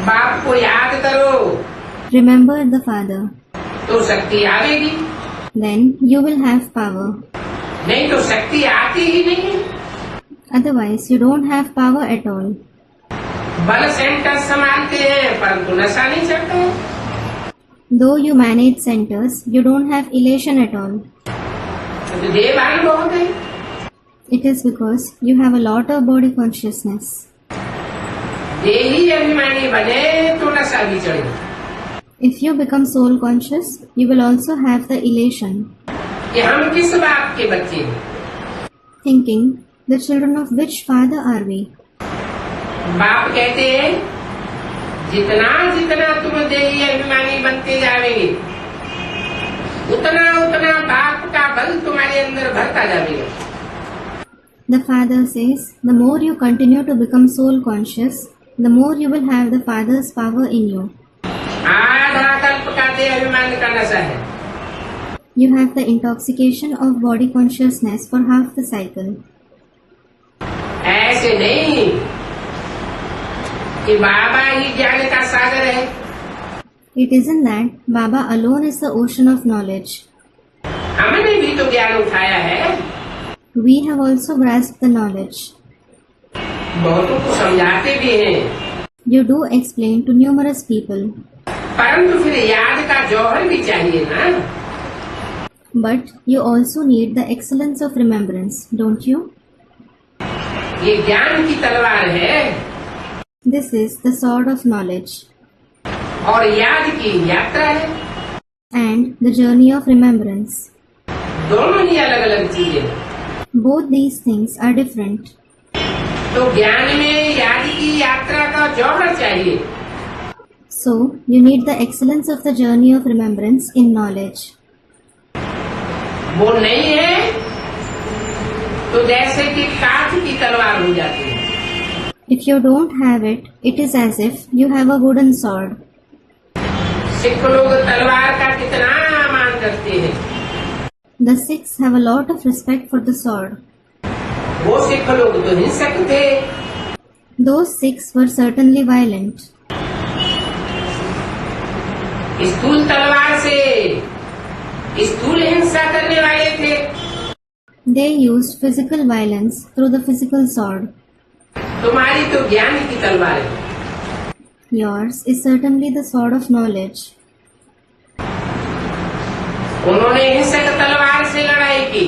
बाप को याद करो Remember the Father. तो शक्ति आएगी, Then you will have power. नहीं तो शक्ति आती ही नहीं। Otherwise you don't have power at all. बल सेंटर संभालते हैं परंतु नशा नहीं चढ़ता है। Though you manage centers, you don't have elation at all. तो देवान बहुत है। It is because you have a lot of body consciousness. देही अभिमानी बने तो नशा भी चढ़े। If you become soul conscious, you will also have the elation, कि हम किस बाप के बच्चे हैं। thinking, the children of which father are we? बाप कहते हैं जितना जितना तुम देही अभिमानी बनते जाओगे उतना उतना बाप का बल तुम्हारे अंदर भरता जाएगा। The Father says, the more you continue to become soul conscious, the more you will have the Father's power in you. आधा कल्प का देह अभिमान का नशा है। You have the intoxication of body consciousness for half the cycle. ऐसे नहीं कि बाबा ही ज्ञान का सागर है। It isn't that Baba alone is the ocean of knowledge. हमने भी तो ज्ञान उठाया है। We have also grasped the knowledge. बहुतों को समझाते भी हैं, You do explain to numerous people. परंतु फिर याद का जौहर भी चाहिए ना। But you also need the excellence of remembrance, don't you? ये ज्ञान की तलवार है This is the sword of knowledge. और याद की यात्रा है। And the journey of remembrance. दोनों ही अलग अलग चीजें। Both these things are different. तो ज्ञान में याद की यात्रा का जौहर चाहिए। So, you need the excellence of the journey of remembrance in knowledge. वो नहीं है तो जैसे कि काठ की तलवार हो जाती है। If you don't have it, it is as if you have a wooden sword. Sikh लोग तलवार का कितना The Sikhs have a lot of respect for the sword. वो सिख लोग तो हिंसक थे, Those Sikhs were certainly violent. स्थूल तलवार से स्थूल हिंसा करने वाले थे। They used physical violence through the physical sword. तुम्हारी तो ज्ञान की तलवार है। Yours is certainly the sword of knowledge. उन्होंने हिंसक तलवार से लड़ाई की,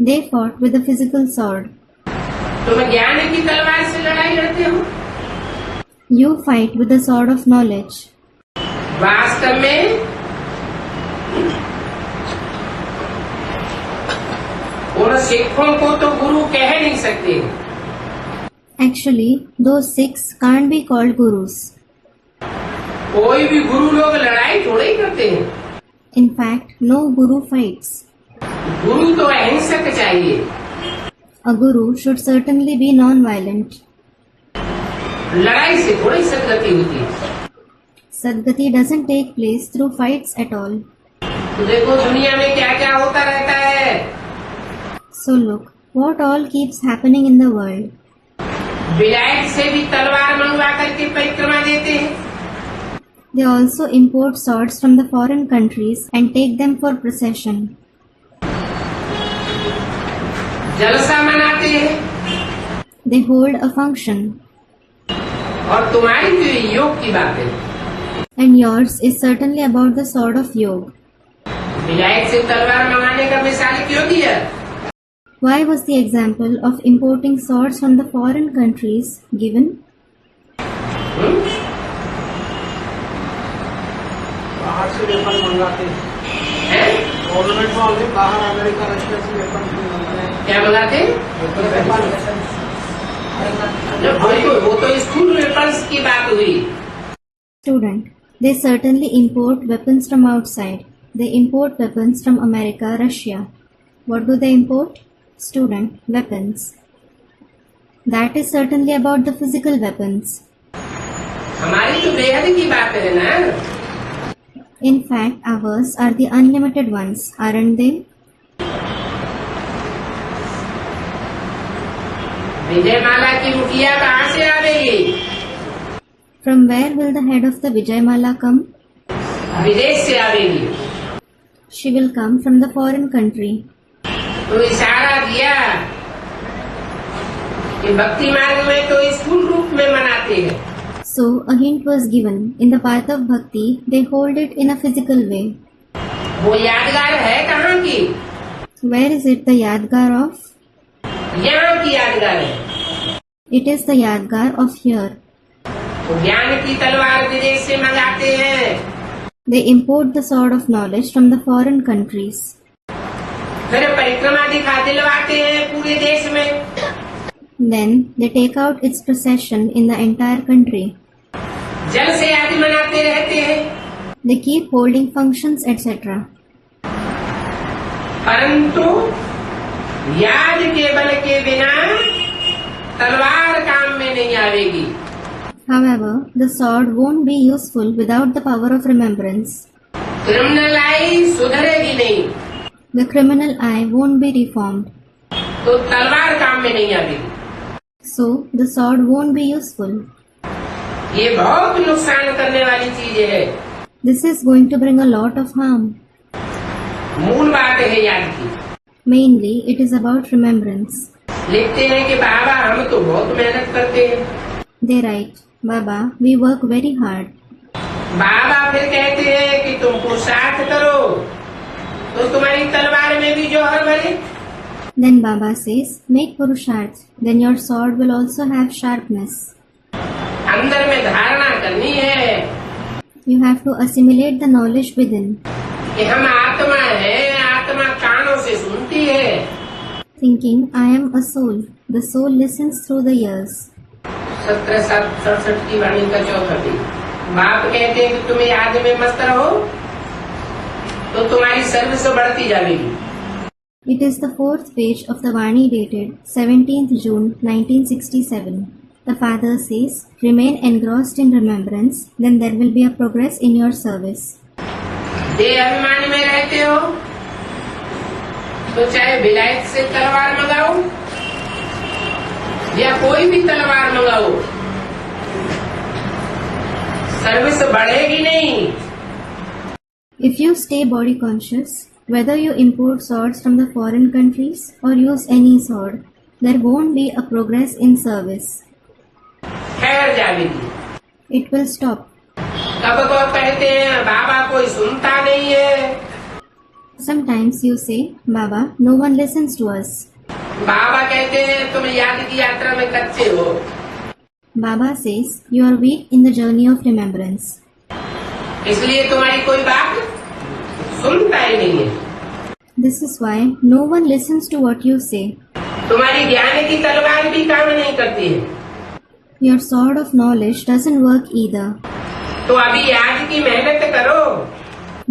They fought with the physical sword. तुम ज्ञान की तलवार से लड़ाई लड़ते हो। You fight with the sword of knowledge. वास्तव में उन सिखों को तो गुरु कह नहीं सकते। Actually, those Sikhs can't be called gurus. कोई भी गुरु लोग लड़ाई थोड़े ही करते हैं। In fact, no guru fights. गुरु तो अहिंसक चाहिए। A guru should certainly be non-violent. लड़ाई से थोड़ी सदगति होती है। Sadgati doesn't take place through fights at all. तो देखो दुनिया में क्या क्या होता रहता है। So look, what all keeps happening in the world. विलायत से भी तलवार मंगवा करके परिक्रमा देते हैं। They also import swords from the foreign countries and take them for procession. जलसा मनाते हैं। They hold a function. और तुम्हारी तो ये योग की बात है। And yours is certainly about the sword of yoga. विलायत से तलवार मंगाने का मिसाल क्यों दिया? Why was the example of importing swords from the foreign countries given? बाहर से वेपन मंगाते हैं। गवर्नमेंट वाले बाहर अमेरिका रशिया से वेपन मंगाते हैं। क्या मंगाते हैं? वो तो स्कूल वेपन्स की बात हुई। Student, they certainly import weapons from outside. They import weapons from America, Russia. What do they import? Student, weapons. That is certainly about the physical weapons. हमारी तो बेहद की बात है ना। In fact, ours are the unlimited ones, aren't they? Vijayamala की मुखिया कहाँ से आवेगी? From where will the head of the Vijayamala come? विदेश से आवेगी। She will come from the foreign country. तो इशारा दिया कि भक्ति मार्ग में तो स्थूल रूप में मनाते हैं। So a hint was given. In the path of bhakti, they hold it in a physical way. वो यादगार है कहाँ की? Where is it the Yadgar of? यहाँ की यादगार है। It is the Yadgar of here. वो ज्ञान की तलवार विदेश से मंगाते हैं। They import the sword of knowledge from the foreign countries. फिर परिक्रमा दिलवाते हैं पूरे देश में। Then they take out its procession in the entire country. जल से आदि मनाते रहते हैं। They keep holding functions, etc. परंतु याद के बल के बिना तलवार काम में नहीं आवेगी। However, the sword won't be useful without the power of remembrance. Criminal आई सुधरेगी नहीं। The criminal eye won't be reformed. तो तलवार काम में नहीं आवेगी। So the sword won't be useful. ये बहुत नुकसान करने वाली चीज है। This is going to bring a lot of harm. मूल बात है याद की। Mainly, it is about remembrance. लिखते हैं कि बाबा हम तो बहुत मेहनत करते हैं। They write, Baba, we work very hard. बाबा फिर कहते हैं कि तुम पुरुषार्थ करो तो तुम्हारी तलवार में भी जौहर भरे। Then Baba says, make Purusharth, then your sword will also have sharpness. अंदर में धारणा करनी है You have to assimilate the knowledge within. कि हम आत्मा है, आत्मा कानों से सुनती है। Thinking, I am a soul. The soul listens through the ears. 1767 की वाणी का चौथा पेज। बाप कहते हैं कि तुम याद में मस्त रहो तो तुम्हारी सर्विस बढ़ती जाएगी। It is the fourth page of the Vani dated 17th June 1967. The father says, remain engrossed in remembrance, then there will be a progress in your service. देह अभिमान में रहते हो, तो चाहे विलायत से तलवार मंगाओ या कोई भी तलवार मंगाओ, सर्विस बढ़ेगी नहीं। If you stay body conscious, whether you import swords from the foreign countries or use any sword, there won't be a progress in service. ठहर जाएगी। It will stop. कब को कहते हैं बाबा कोई सुनता नहीं है। Sometimes you say, Baba, no one listens to us. बाबा कहते हैं तुम याद की यात्रा में कच्चे हो। Baba says, you are weak in the journey of remembrance. इसलिए तुम्हारी कोई बात सुनता ही नहीं है। This is why no one listens to what you say. तुम्हारी ज्ञान की तलवार भी काम नहीं करती है। Your sword of knowledge doesn't work either. तो अभी आज की मेहनत करो।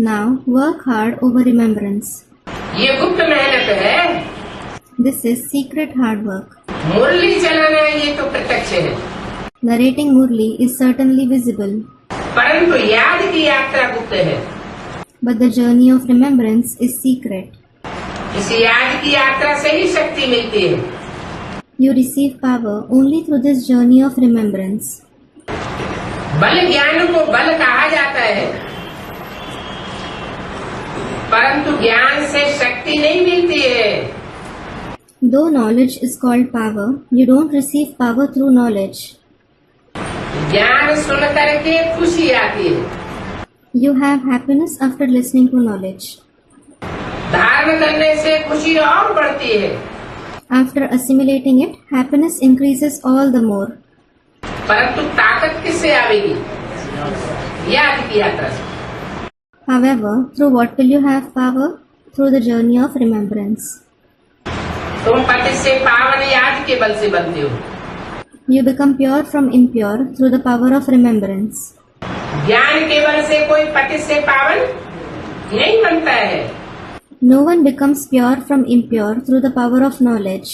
Now work hard over remembrance. ये गुप्त मेहनत है। This is secret hard work. मुरली चलाना ये तो प्रत्यक्ष है, Narrating Murli is certainly visible, परंतु याद की यात्रा गुप्त है। but the journey of remembrance is secret. इस याद की यात्रा से ही शक्ति मिलती है। You receive power only through this journey of remembrance. बल ज्ञान को बल कहा जाता है, परंतु ज्ञान से शक्ति नहीं मिलती है। Though knowledge is called power, you don't receive power through knowledge. ज्ञान सुन करके खुशी आती है, You have happiness after listening to knowledge. धारण करने से खुशी और बढ़ती है, After assimilating it, happiness increases all the more. परंतु ताकत किससे आवेगी? याद की यात्रा से। However, through what will you have power? Through the journey of remembrance. तुम पति से पावन याद के बल से बनते हो। You become pure from impure through the power of remembrance. ज्ञान के बल से कोई पति से पावन नहीं बनता है। No one becomes pure from impure through the power of knowledge.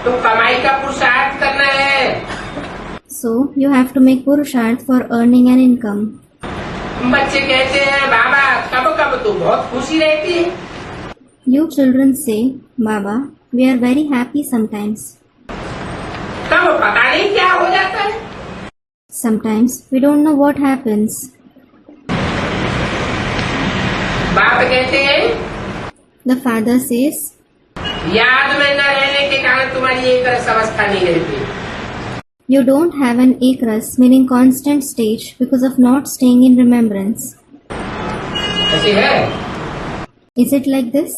तो कमाई का पुरुषार्थ करना है। So, you have to make purusharth for earning an income. बच्चे कहते हैं बाबा कब कब तो बहुत खुशी रहती है। You children say, Baba, we are very happy sometimes. कब पता नहीं क्या हो जाता है। Sometimes we don't know what happens. बाप कहते हैं The father says, याद में न रहने के कारण तुम्हारी एक रस अवस्था नहीं रहती। you don't have an ekras, meaning constant stage, because of not staying in remembrance. ऐसी है। Is it like this?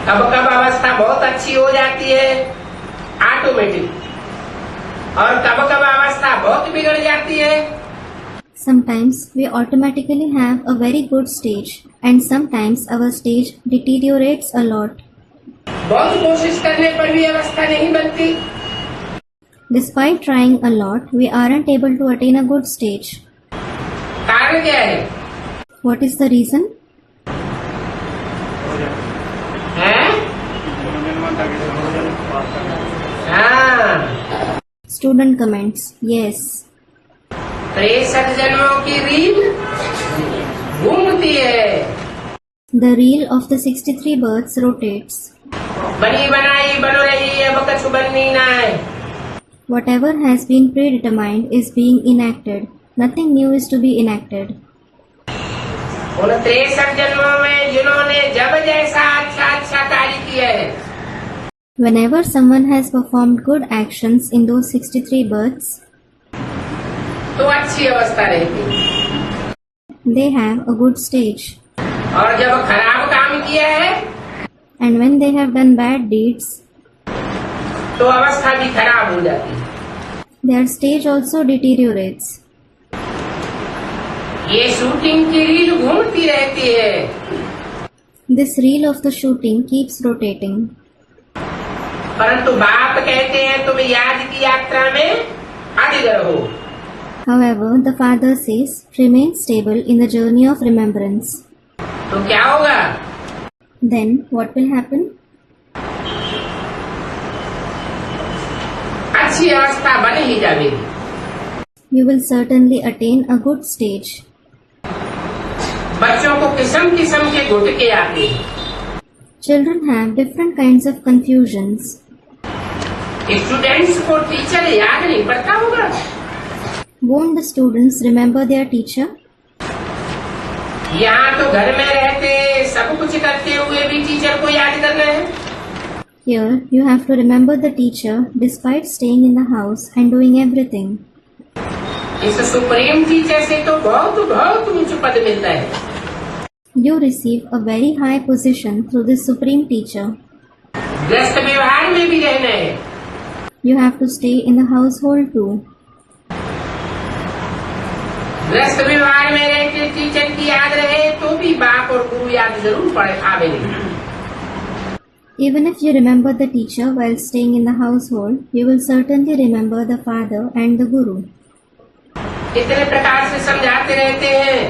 कब कब अवस्था बहुत अच्छी हो जाती है ऑटोमेटिक, और कब कब अवस्था बहुत बिगड़ जाती है। Sometimes we automatically have a very good stage, and sometimes our stage deteriorates a lot. बहुत कोशिश करने पर भी अवस्था नहीं बनती। Despite trying a lot, we aren't able to attain a good stage. कारण क्या है? What is the reason? हैं? हाँ, Student comments, yes. 63 जन्मों की रील घूमती है। The reel of the 63 births rotates. बनी बनाई बन रही अब कछु बननी ना है। Whatever has been predetermined is being enacted. Nothing new is to be enacted. उन 63 जन्मों में जिन्होंने जब जैसा अच्छा कार्य किया है, Whenever someone has performed good actions in those 63 births, तो अच्छी अवस्था रहती। they have a good stage. और जब खराब काम किया है And when they have done bad deeds, तो अवस्था भी खराब हो जाती है। their stage also deteriorates. ये शूटिंग की रील घूमती रहती है, This reel of the shooting keeps rotating. परंतु बाप कहते हैं तुम याद की यात्रा में अडिग रहो। However, the father says, remain stable in the journey of remembrance. तो क्या होगा? Then, what will happen? अच्छी अवस्था बन ही जाएगी। You will certainly attain a good stage. बच्चों को किस्म किस्म के गुटके आते हैं। Children have different kinds of confusions. Students को टीचर याद नहीं पड़ता होगा? Won't the students remember their teacher? यहाँ तो घर में रहते सब कुछ करते हुए भी टीचर को याद करना है। Here, you have to remember the teacher despite staying in the house and doing everything. इस सुप्रीम टीचर से तो बहुत बहुत ऊंच पद मिलता है। You receive a very high position through this supreme teacher. ग्रस्त व्यवहार में भी रहना है। You have to stay in the household too. ग्रस्त व्यवहार में रहते टीचर की याद रहे तो भी बाप और गुरु याद जरूर पड़े आवेंगे। Even if you remember the teacher while staying in the household, you will certainly remember the father and the guru. इतने प्रकार से समझाते रहते हैं,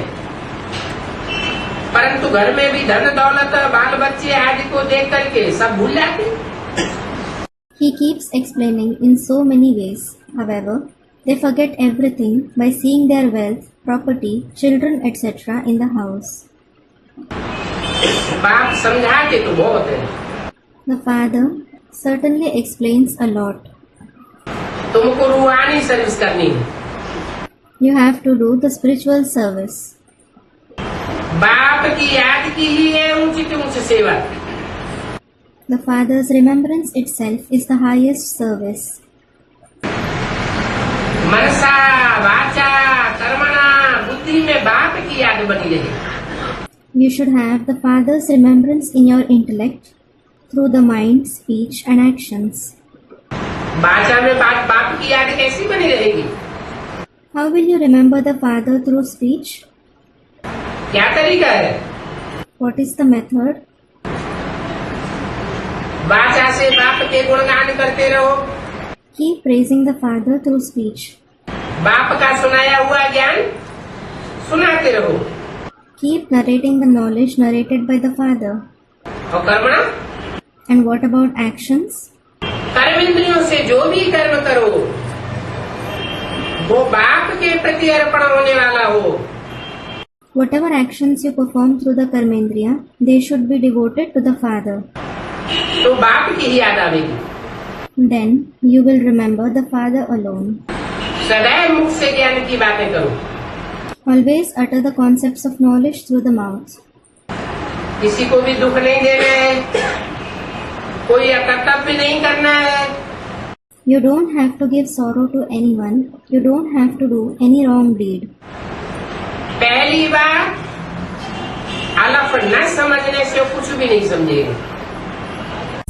परंतु घर में भी धन दौलत बाल बच्चे आदि को देख करके सब भूल जाते। He keeps explaining in so many ways. However, they forget everything by seeing their wealth, property, children, etc. in the house. बाप समझाते तो बहुत है। The father certainly explains a lot. तुमको रूहानी सर्विस करनी है। You have to do the spiritual service. बाप की याद की ही है ऊंची से ऊंची सेवा। The father's remembrance itself is the highest service. मनसा वाचा कर्मणा बुद्धि में बाप की याद बनी रहे। You should have the father's remembrance in your intellect through the mind, speech and actions. वाचा में बाप की याद कैसी बनी रहेगी? How will you remember the father through speech? क्या तरीका है? What is the method? वाचा से बाप के गुणगान करते रहो। Keep praising the father through speech. बाप का सुनाया हुआ ज्ञान सुनाते रहो। Keep narrating the knowledge narrated by the father. और कर्मणा? And what about actions? कर्म इंद्रियों से जो भी कर्म करो वो बाप के प्रति अर्पण होने वाला हो। Whatever actions you perform through the karmendriya, they should be devoted to the father. तो बाप की ही याद आवेगी। Then you will remember the father alone. सदैव मुख से ज्ञान की बातें करो। Always utter the concepts of knowledge through the mouth. किसी को भी दुख नहीं देना है, कोई अकर्तव्य नहीं करना है। You don't have to give sorrow to anyone. You don't have to do any wrong deed. पहली बार अलफ न समझने से कुछ भी नहीं समझेंगे।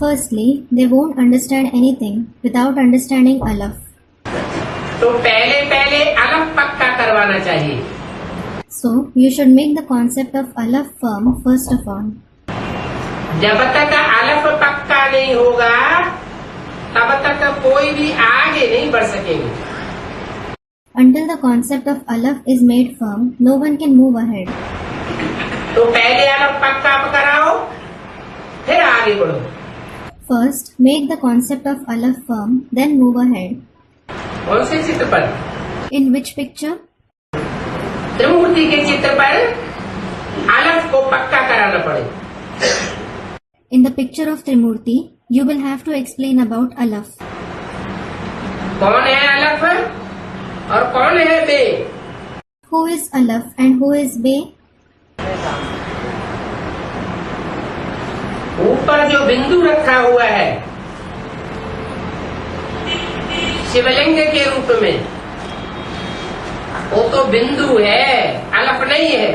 Firstly, they won't understand anything without understanding alaf. तो पहले अलफ पक्का करवाना चाहिए। So, you should make the concept of alaf firm first of all. जब तक अलफ पक्का नहीं होगा तब तक कोई भी आगे नहीं बढ़ सकेंगे। Until the concept of alaf is made firm, no one can move ahead. तो पहले अलफ पक्का कराओ, फिर आगे बढ़ो। First, make the concept of alaf firm, then move ahead. कौन से चित्र पर? In which picture? त्रिमूर्ति के चित्र पर अलफ को पक्का कराना पड़े। In the picture of Trimurti, you will have to explain about alaf. कौन है अलफ और कौन है बे? Who is alaf and who is be? ऊपर जो बिंदु रखा हुआ है शिवलिंग के रूप में, वो तो बिंदु है, अलफ नहीं है।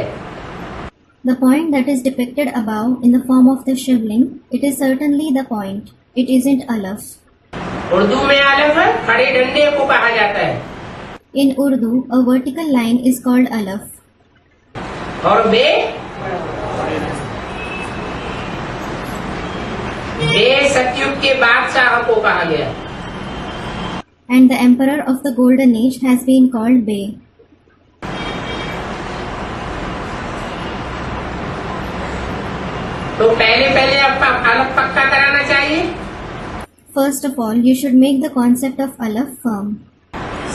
The point that is depicted above in the form of the Shivling, it is certainly the point. It isn't alaf. Urdu में अलफ खड़े डंडे को कहा जाता है। In Urdu, a vertical line is called alaf. और बे सतयुग के बादशाह को कहा गया। And the emperor of the golden age has been called Be. तो पहले अलफ पक्का कराना चाहिए। First of all, you should make the concept of alaf firm.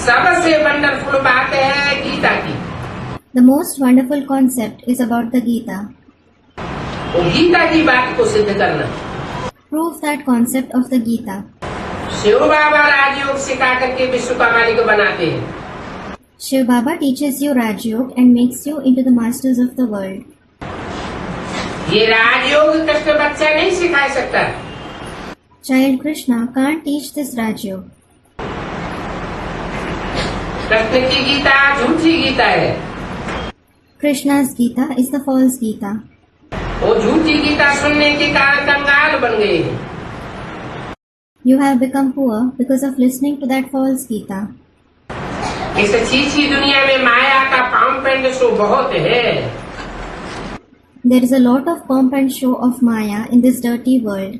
सबसे वंडरफुल बात है गीता की। The most wonderful concept is about the Gita. वो गीता की बात को सिद्ध करना। Prove that concept of the Gita. Shiv बाबा राजयोग सिखा करके विश्व का मालिक बनाते हैं। Shiv Baba teaches you Rajयोग and makes you into the masters of the world. ये राजयोग कृष्ण बच्चा नहीं सिखा सकता। Child Krishna can't teach this Rajयोग. Krishna की गीता झूठी गीता है। Krishna's Gita is the false Gita. वो झूठी गीता सुनने के कारण कंगाल बन गए हैं। You have become poor because of listening to that false Gita. इस छीछी दुनिया में माया का पंप एंड शो बहुत है। There is a lot of pomp and show of Maya in this dirty world.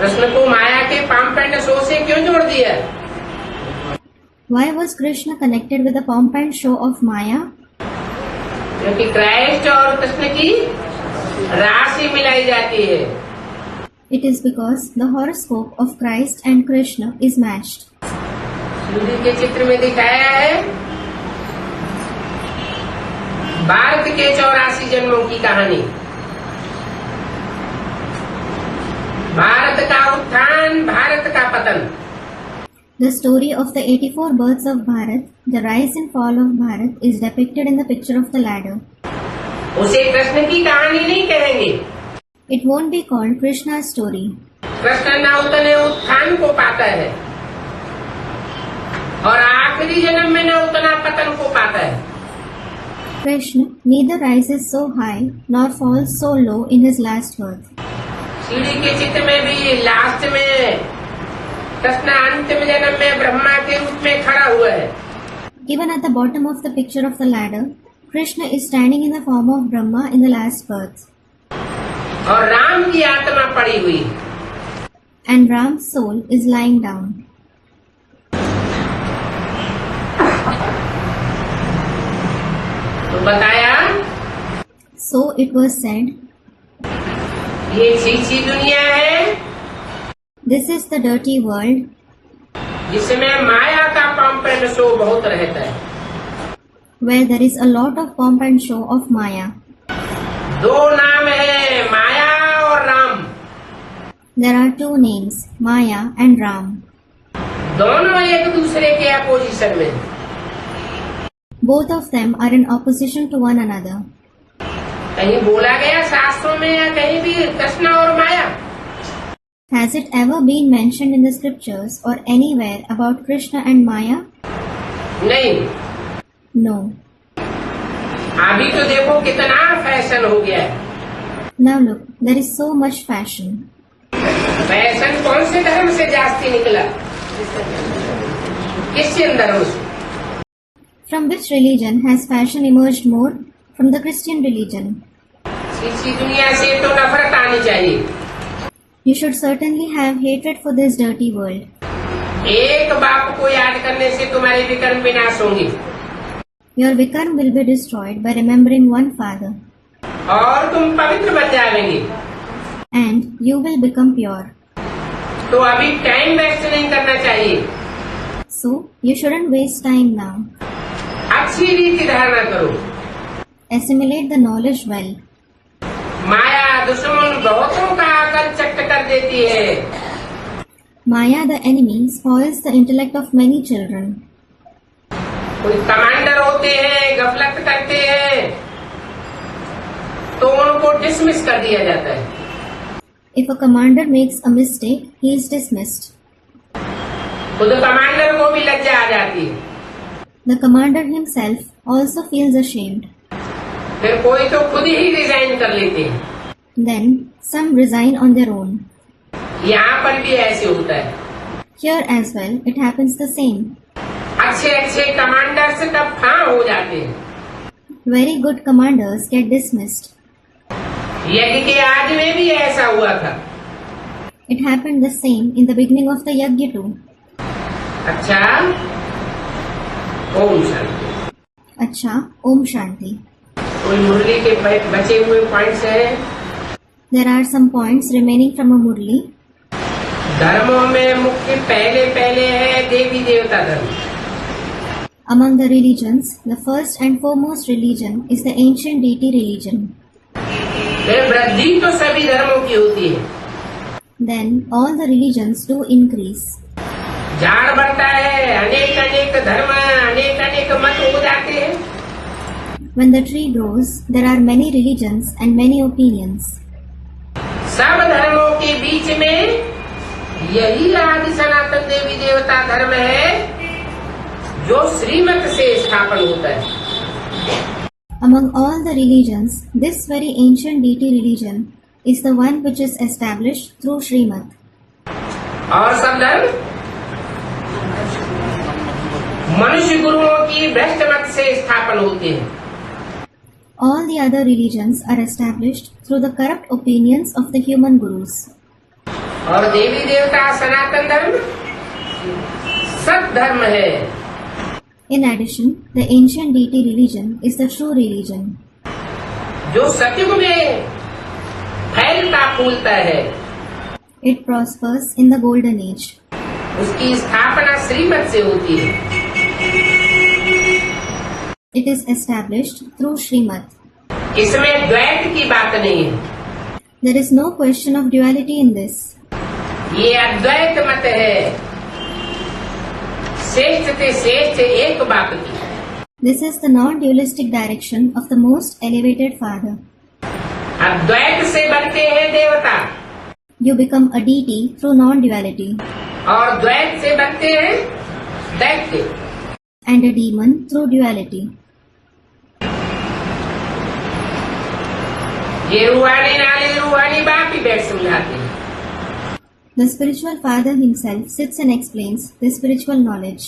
Krishna को माया के पंप एंड शो से क्यों जोड़ दिया? Why was Krishna connected with the pomp and show of Maya? क्योंकि Christ और कृष्ण की राशि मिलाई जाती है। It is because the horoscope of Christ and Krishna is matched. सूर्य के चित्र में दिखाया है भारत के 84 जन्मों की कहानी। भारत का उत्थान, भारत का पतन। The story of the 84 births of Bharat, the rise and fall of Bharat, is depicted in the picture of the ladder. उसे कृष्ण की कहानी नहीं कहेंगे। It won't be called Krishna's story. Krishna न उतने उत्थान को पाता है और आखिरी जन्म में न उतना पतन को पाता है। Krishna neither rises so high nor falls so low in his last birth. सीढ़ी के चित्र में भी लास्ट में कृष्ण अंतिम जन्म में ब्रह्मा के रूप में खड़ा हुआ है। Even at the bottom of the picture of the ladder, Krishna is standing in the form of Brahma in the last birth. और राम की आत्मा पड़ी हुई। And Ram's soul is lying down. तो बताया So it was said, ये छीछी दुनिया है this is the dirty world जिसमें माया का पंप एंड शो बहुत रहता है। where there is a lot of pomp and show of Maya. दो नाम है, माया और Ram. There are two names, Maya and Ram. दोनों एक दूसरे के अपोजिशन में। Both of them are in opposition to one another. कहीं बोला गया शास्त्रों में या कहीं भी कृष्ण और माया? Has it ever been mentioned in the scriptures or anywhere about Krishna and Maya? नहीं। No. अभी तो देखो कितना फैशन हो गया है। Now look, there is so much fashion. Fashion कौन से धर्म से जास्ती निकला? क्रिश्चियन धर्म से। From which religion has fashion emerged more? From the Christian religion. छीछी दुनिया से तो नफरत आनी चाहिए। You should certainly have hatred for this dirty world. एक बाप को याद करने से तुम्हारे विकर्म विनाश होंगे। Your vikarm will be destroyed by remembering one father, और तुम पवित्र बन जाएंगे। and you will become pure. तो अभी टाइम वेस्ट नहीं करना चाहिए। So, you shouldn't waste time now. अच्छी रीति धारणा करो। Assimilate the knowledge well. माया दुश्मन बहुतों का अकल चट कर देती है। Maya, the enemy, spoils the intellect of many children. कोई कमांडर होते हैं, गफलत करते हैं, तो उनको डिसमिस कर दिया जाता है। If a commander makes a mistake, he is dismissed. खुद कमांडर को भी लज्जा आ जाती है। The commander himself also feels ashamed. फिर कोई तो खुद ही रिजाइन कर लेते हैं। Then, some resign on their own. यहाँ पर भी ऐसे होता है। Here as well, it happens the same. अच्छे अच्छे कमांडर्स तब फां हो जाते हैं। Very good commanders get dismissed. यज्ञ के आदि में भी ऐसा हुआ था। It happened the same in the beginning of the Yajna too. अच्छा, Om Shanti. Acha, Om Shanti. कोई मुरली के बचे हुए पॉइंट्स हैं? There are some points remaining from a Murli. धर्मों में मुख्य पहले पहले है देवी देवता धर्म। Among the religions, the first and foremost religion is the ancient deity religion. फिर वृद्धि तो सभी धर्मों की होती है। Then all the religions do increase. झाड़ बढ़ता है, अनेक अनेक धर्म, अनेक अनेक मत हो जाते हैं। When the tree grows, there are many religions and many opinions. सब धर्मों के बीच में यही आदि सनातन देवी देवता धर्म है जो श्रीमत से स्थापन होता है। Among all the religions, this very ancient deity religion is the one which is established through Srimad. और सब धर्म मनुष्य गुरुओं की भ्रष्ट मत से स्थापन होते हैं। All the other religions are established through the corrupt opinions of the human gurus. और देवी देवता सनातन धर्म सत धर्म है। In addition, the ancient deity religion is the true religion. जो सतयुग में फैलता फूलता है, It prospers in the golden age. उसकी स्थापना श्रीमत से होती है। It is established through Srimad. इसमें द्वैत की बात नहीं है, There is no question of duality in this. ये अद्वैत मत है। श्रेष्ठ से श्रेष्ठ एक बाप की। This is the non-dualistic direction of the most elevated Father. अद्वैत से बनते हैं देवता You become a deity through non-duality और द्वैत से बनते हैं दैत्य। and a demon through duality. ये रूहानी नाले रूहानी बाप ही बैठ समझाते हैं। The spiritual Father himself sits and explains the spiritual knowledge.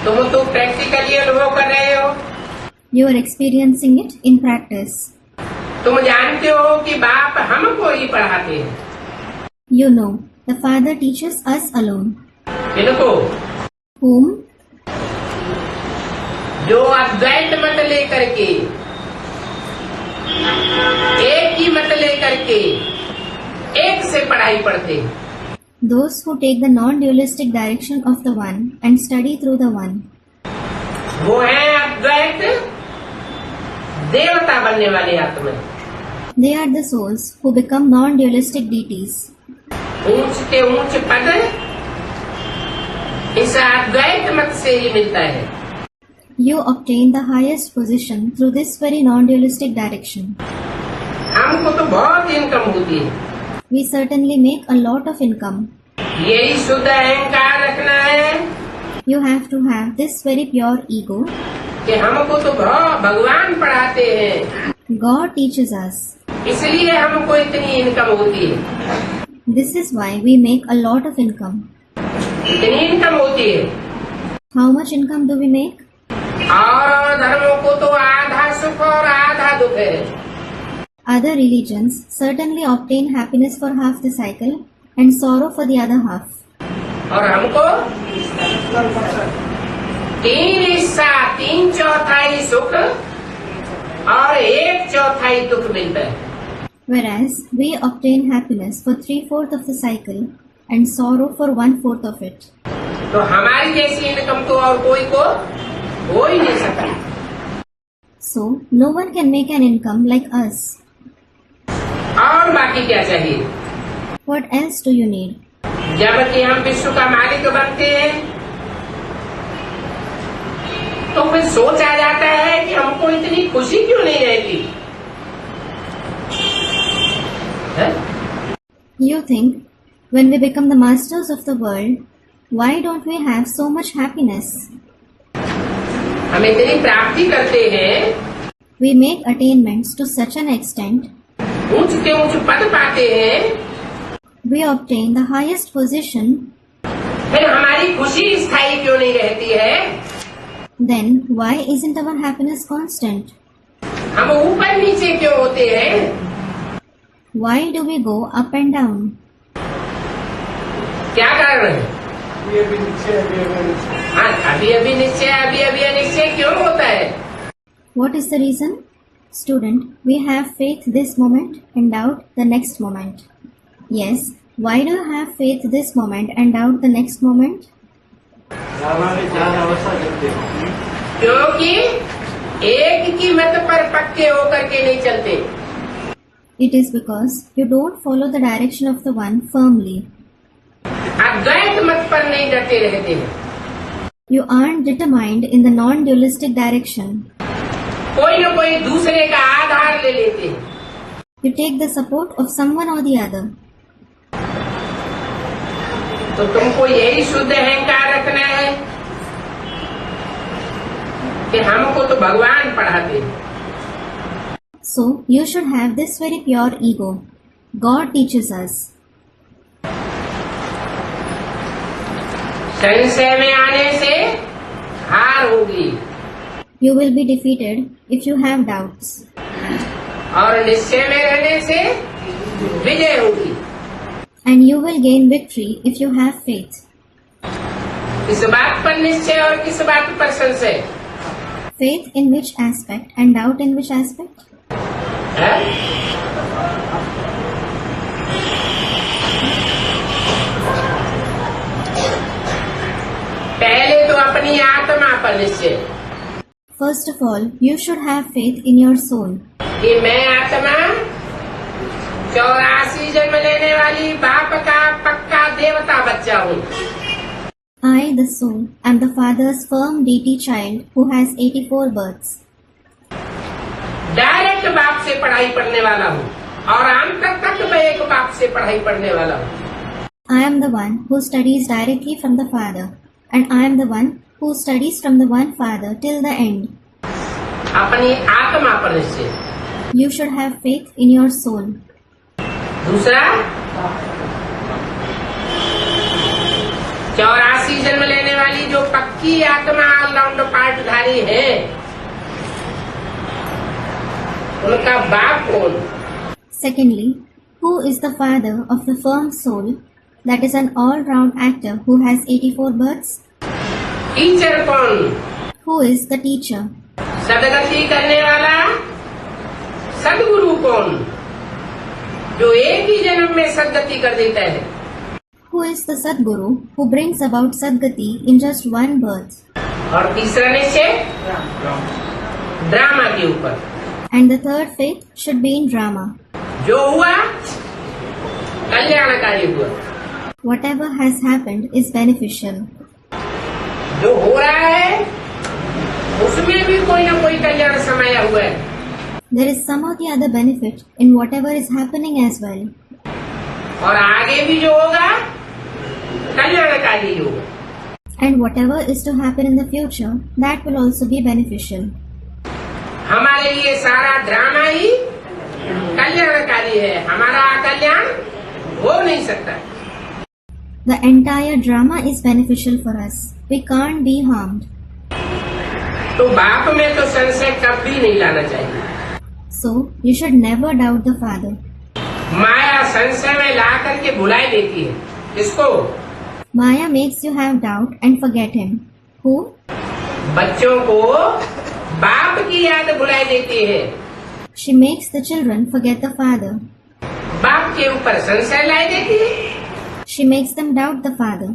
तुम तो प्रैक्टिकली अनुभव कर रहे हो। You are experiencing it in practice. तुम जानते हो कि बाप हमको ही पढ़ाते हैं। You know, the Father teaches us alone. इनको Whom? जो अद्वैत मत लेकर के, एक ही मत लेकर के एक से पढ़ाई पढ़ते, Those who take the non-dualistic direction of the One and study through the One. वो है अद्वैत देवता बनने वाले आत्मा। They are the souls who become non-dualistic deities. ऊंच के ऊंच पद इस अद्वैत मत से ही मिलता है। You obtain the highest position through this very non-dualistic direction. हमको तो बहुत इनकम होती है। We certainly make a lot of income. यही शुद्ध अहंकार रखना है You have to have this very pure ego. कि हमको तो भगवान पढ़ाते हैं, God teaches us. इसलिए हमको इतनी इनकम होती है। This is why we make a lot of income. इतनी इनकम होती है। How much income do we make? और धर्मों को तो आधा सुख और आधा दुख है। Other religions certainly obtain happiness for half the cycle and sorrow for the other half. और हमको 3 हिस्सा 3/4 सुख और 1/4 दुख मिलता है। Whereas we obtain happiness for 3/4 of the cycle and sorrow for 1/4 of it. तो हमारी जैसी इनकम तो और कोई को हो ही नहीं सकता। So no one can make an income like us. और बाकी क्या चाहिए? What else do you need? जबकि हम विश्व का मालिक बनते हैं तो फिर सोच आ जाता है कि हमको इतनी खुशी क्यों नहीं रहती है? You think, when we become the masters of the world, why don't we have so much happiness? हम इतनी प्राप्ति करते हैं, We make attainments to such an extent, ऊंच के ऊंच पद पाते हैं, we obtain the highest position, फिर हमारी खुशी स्थायी क्यों नहीं रहती है? then why isn't our happiness constant? हम ऊपर नीचे क्यों होते हैं? Why do we go up and down? क्या कारण है? ये भी नीचे अभी नीचे। हाँ, अभी अभी निश्चय अभी अभी अनिश्चय क्यों होता है? What is the reason? Student, we have faith this moment and doubt the next moment. Yes, why do you have faith this moment and doubt the next moment? हमारी 4 अवस्था चलती है। क्योंकि एक की मत पर पक्के होकर के नहीं चलते। It is because you don't follow the direction of the one firmly. अद्वैत मत पर नहीं डटे रहते हैं। You aren't determined in the non-dualistic direction. कोई न कोई दूसरे का आधार ले लेते हैं। You take the support of someone or the other. तो तुमको यही शुद्ध अहंकार रखना है कि हमको तो भगवान पढ़ाते हैं। So you should have this very pure ego. God teaches us. संशय में आने से हार होगी You will be defeated if you have doubts. और निश्चय में रहने से विजय होगी। And you will gain victory if you have faith. किस बात पर निश्चय और किस बात पर संशय Faith in which aspect and doubt in which aspect? है? पहले तो अपनी आत्मा पर निश्चय First of all, you should have faith in your soul. कि मैं आत्मा 84 जन्म लेने वाली बाप का पक्का देवता बच्चा हूँ। I, the soul, am the Father's firm deity child who has 84 births. Direct बाप से पढ़ाई पढ़ने वाला हूँ और अंत तक मैं एक बाप से पढ़ाई पढ़ने वाला हूँ। I am the one who studies directly from the Father, and I am the one who studies from the one Father till the end. अपनी आत्मा पर निश्चय। You should have faith in your soul. दूसरा 84 जन्म लेने वाली जो पक्की आत्मा ऑलराउंड पार्टधारी है उनका बाप कौन? Secondly, who is the Father of the firm soul that is an all-round actor who has 84 births? Teacher कौन? Who is the teacher? सदगति करने वाला सदगुरु कौन? जो एक ही जन्म में सदगति कर देता है। Who is the Sadguru who brings about Sadgati in just one birth? और तीसरा निश्चय ड्रामा के ऊपर। And the third faith should be in drama. जो हुआ कल्याणकारी हुआ। Whatever has happened is beneficial. जो हो रहा है उसमें भी कोई ना कोई कल्याण समाया हुआ है। There is some or the other benefit in whatever is happening as well. और आगे भी जो होगा कल्याणकारी होगा। And whatever is to happen in the future, that will also be beneficial. हमारे लिए सारा ड्रामा ही कल्याणकारी है, हमारा कल्याण हो नहीं सकता। The entire drama is beneficial for us. We can't be harmed. तो बाप में तो संशय कभी नहीं लाना चाहिए। So, you should never doubt the Father. माया संशय में ला करके भुलाई देती है। किसको? Maya makes you have doubt and forget Him. Who? बच्चों को बाप की याद भुलाई देती है। She makes the children forget the Father. बाप के ऊपर संशय लाई देती है। She makes them doubt the Father.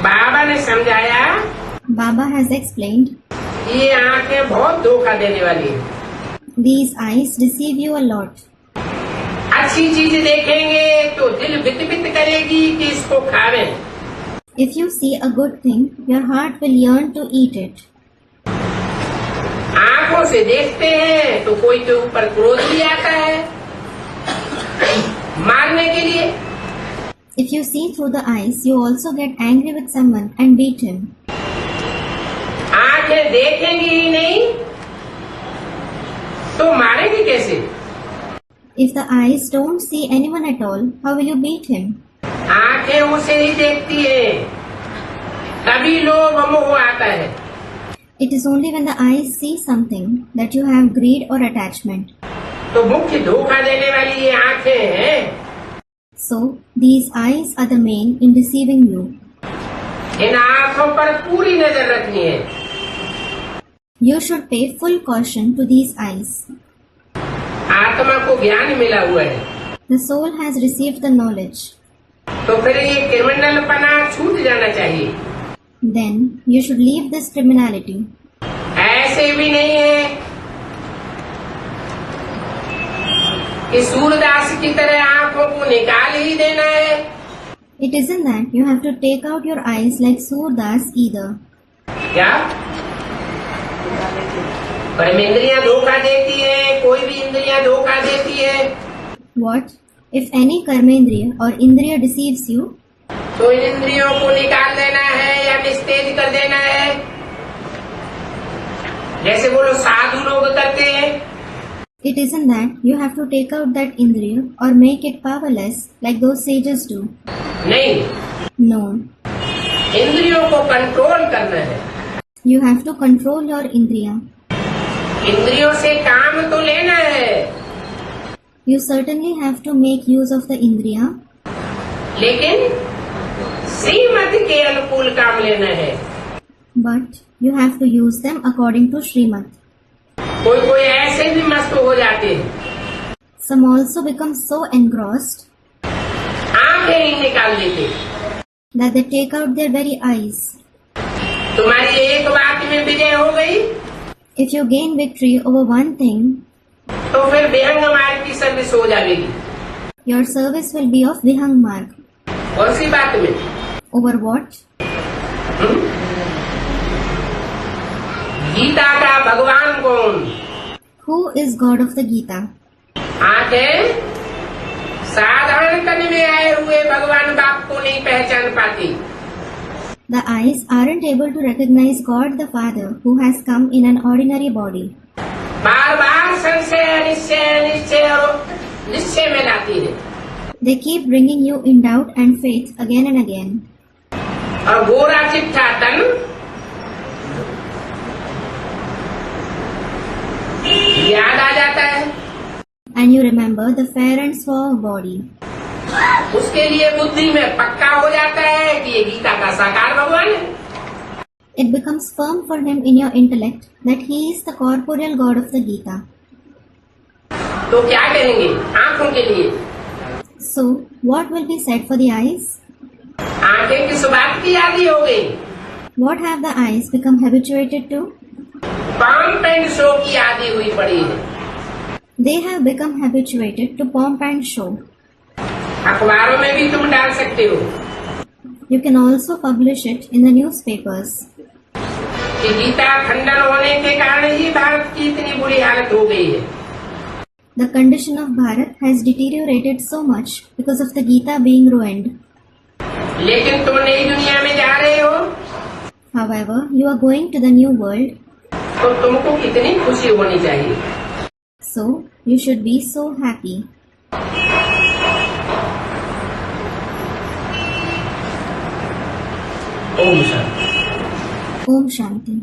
बाबा ने समझाया Baba has explained, ये आंखें बहुत धोखा देने वाली है। these eyes deceive you a lot. अच्छी चीज देखेंगे तो दिल बित बित करेगी कि इसको खावें। If you see a good thing, your heart will yearn to eat it. आंखों से देखते हैं तो कोई के ऊपर क्रोध भी आता है मारने के लिए। If you see through the eyes, you also get angry with someone and beat him. आंखें देखेंगी ही नहीं तो मारेंगे कैसे? If the eyes don't see anyone at all, how will you beat him? आंखें उसे ही देखती है तभी लोभ मोह आता है। It is only when the eyes see something that you have greed or attachment. तो मुख्य धोखा देने वाली ये आंखें हैं। So, these eyes are the main in deceiving you. इन आंखों पर पूरी नजर रखनी है। You should pay full caution to these eyes. आत्मा को ज्ञान मिला हुआ है The soul has received the knowledge. तो फिर ये क्रिमिनलपना छूट जाना चाहिए। Then, you should leave this criminality. ऐसे भी नहीं है कि सूरदास की तरह आंखों को निकाल ही देना है। It isn't that you have to take out your eyes like Surdas either. क्या कर्मेंद्रियां धोखा देती है? कोई भी इंद्रियां धोखा देती है What? If any karmendriya or indriya deceives you, तो इन इंद्रियों को निकाल देना है या निस्तेज कर देना है, जैसे वो लोग साधु लोग करते हैं। it isn't that you have to take out that indriya or make it powerless like those sages do. नहीं, No. इंद्रियों को कंट्रोल करना है। You have to control your indriya. इंद्रियों से काम तो लेना है, You certainly have to make use of the indriya, लेकिन श्रीमत के अनुकूल काम लेना है। but you have to use them according to Srimad. कोई कोई ऐसे भी मस्त हो जाते हैं, Some also become so engrossed आंखें ही निकाल देते। that they take out their very eyes. तुम्हारी एक बात में विजय हो गई If you gain victory over one thing, तो फिर विहंग मार्ग की सर्विस हो जाएगी। your service will be of Vihang Marg. कौन सी बात में? Over what? गीता का भगवान कौन? Who is God of the Gita? आंखें साधारण तन में आए हुए भगवान बाप को नहीं पहचान पाती। The eyes aren't able to recognize God the Father who has come in an ordinary body. बार बार संशय निश्चय निश्चय और निश्चय में लाती है, They keep bringing you in doubt and faith again and again. और गोरा चिट्ठा तन याद आ जाता है। And you remember the fair and suave body. उसके लिए बुद्धि में पक्का हो जाता है कि ये गीता का साकार भगवान है। It becomes firm for him in your intellect that he is the corporeal God of the Gita. तो क्या करेंगे आंखों के लिए? So, what will be said for the eyes? आंखें किस बात की आदी हो गई? What have the eyes become habituated to? Pump and show की आदी हुई पड़ी है। They have become habituated to pomp and show. अखबारों में भी तुम डाल सकते हो You can also publish it in the newspapers. कि गीता खंडन होने के कारण ही भारत की इतनी बुरी हालत हो गई है। The condition of Bharat has deteriorated so much because of the Gita being ruined. लेकिन तुम नई दुनिया में जा रहे हो However, you are going to the new world, तो तुमको कितनी खुशी होनी चाहिए। so you should be so happy. Om Shanti. Om Shanti.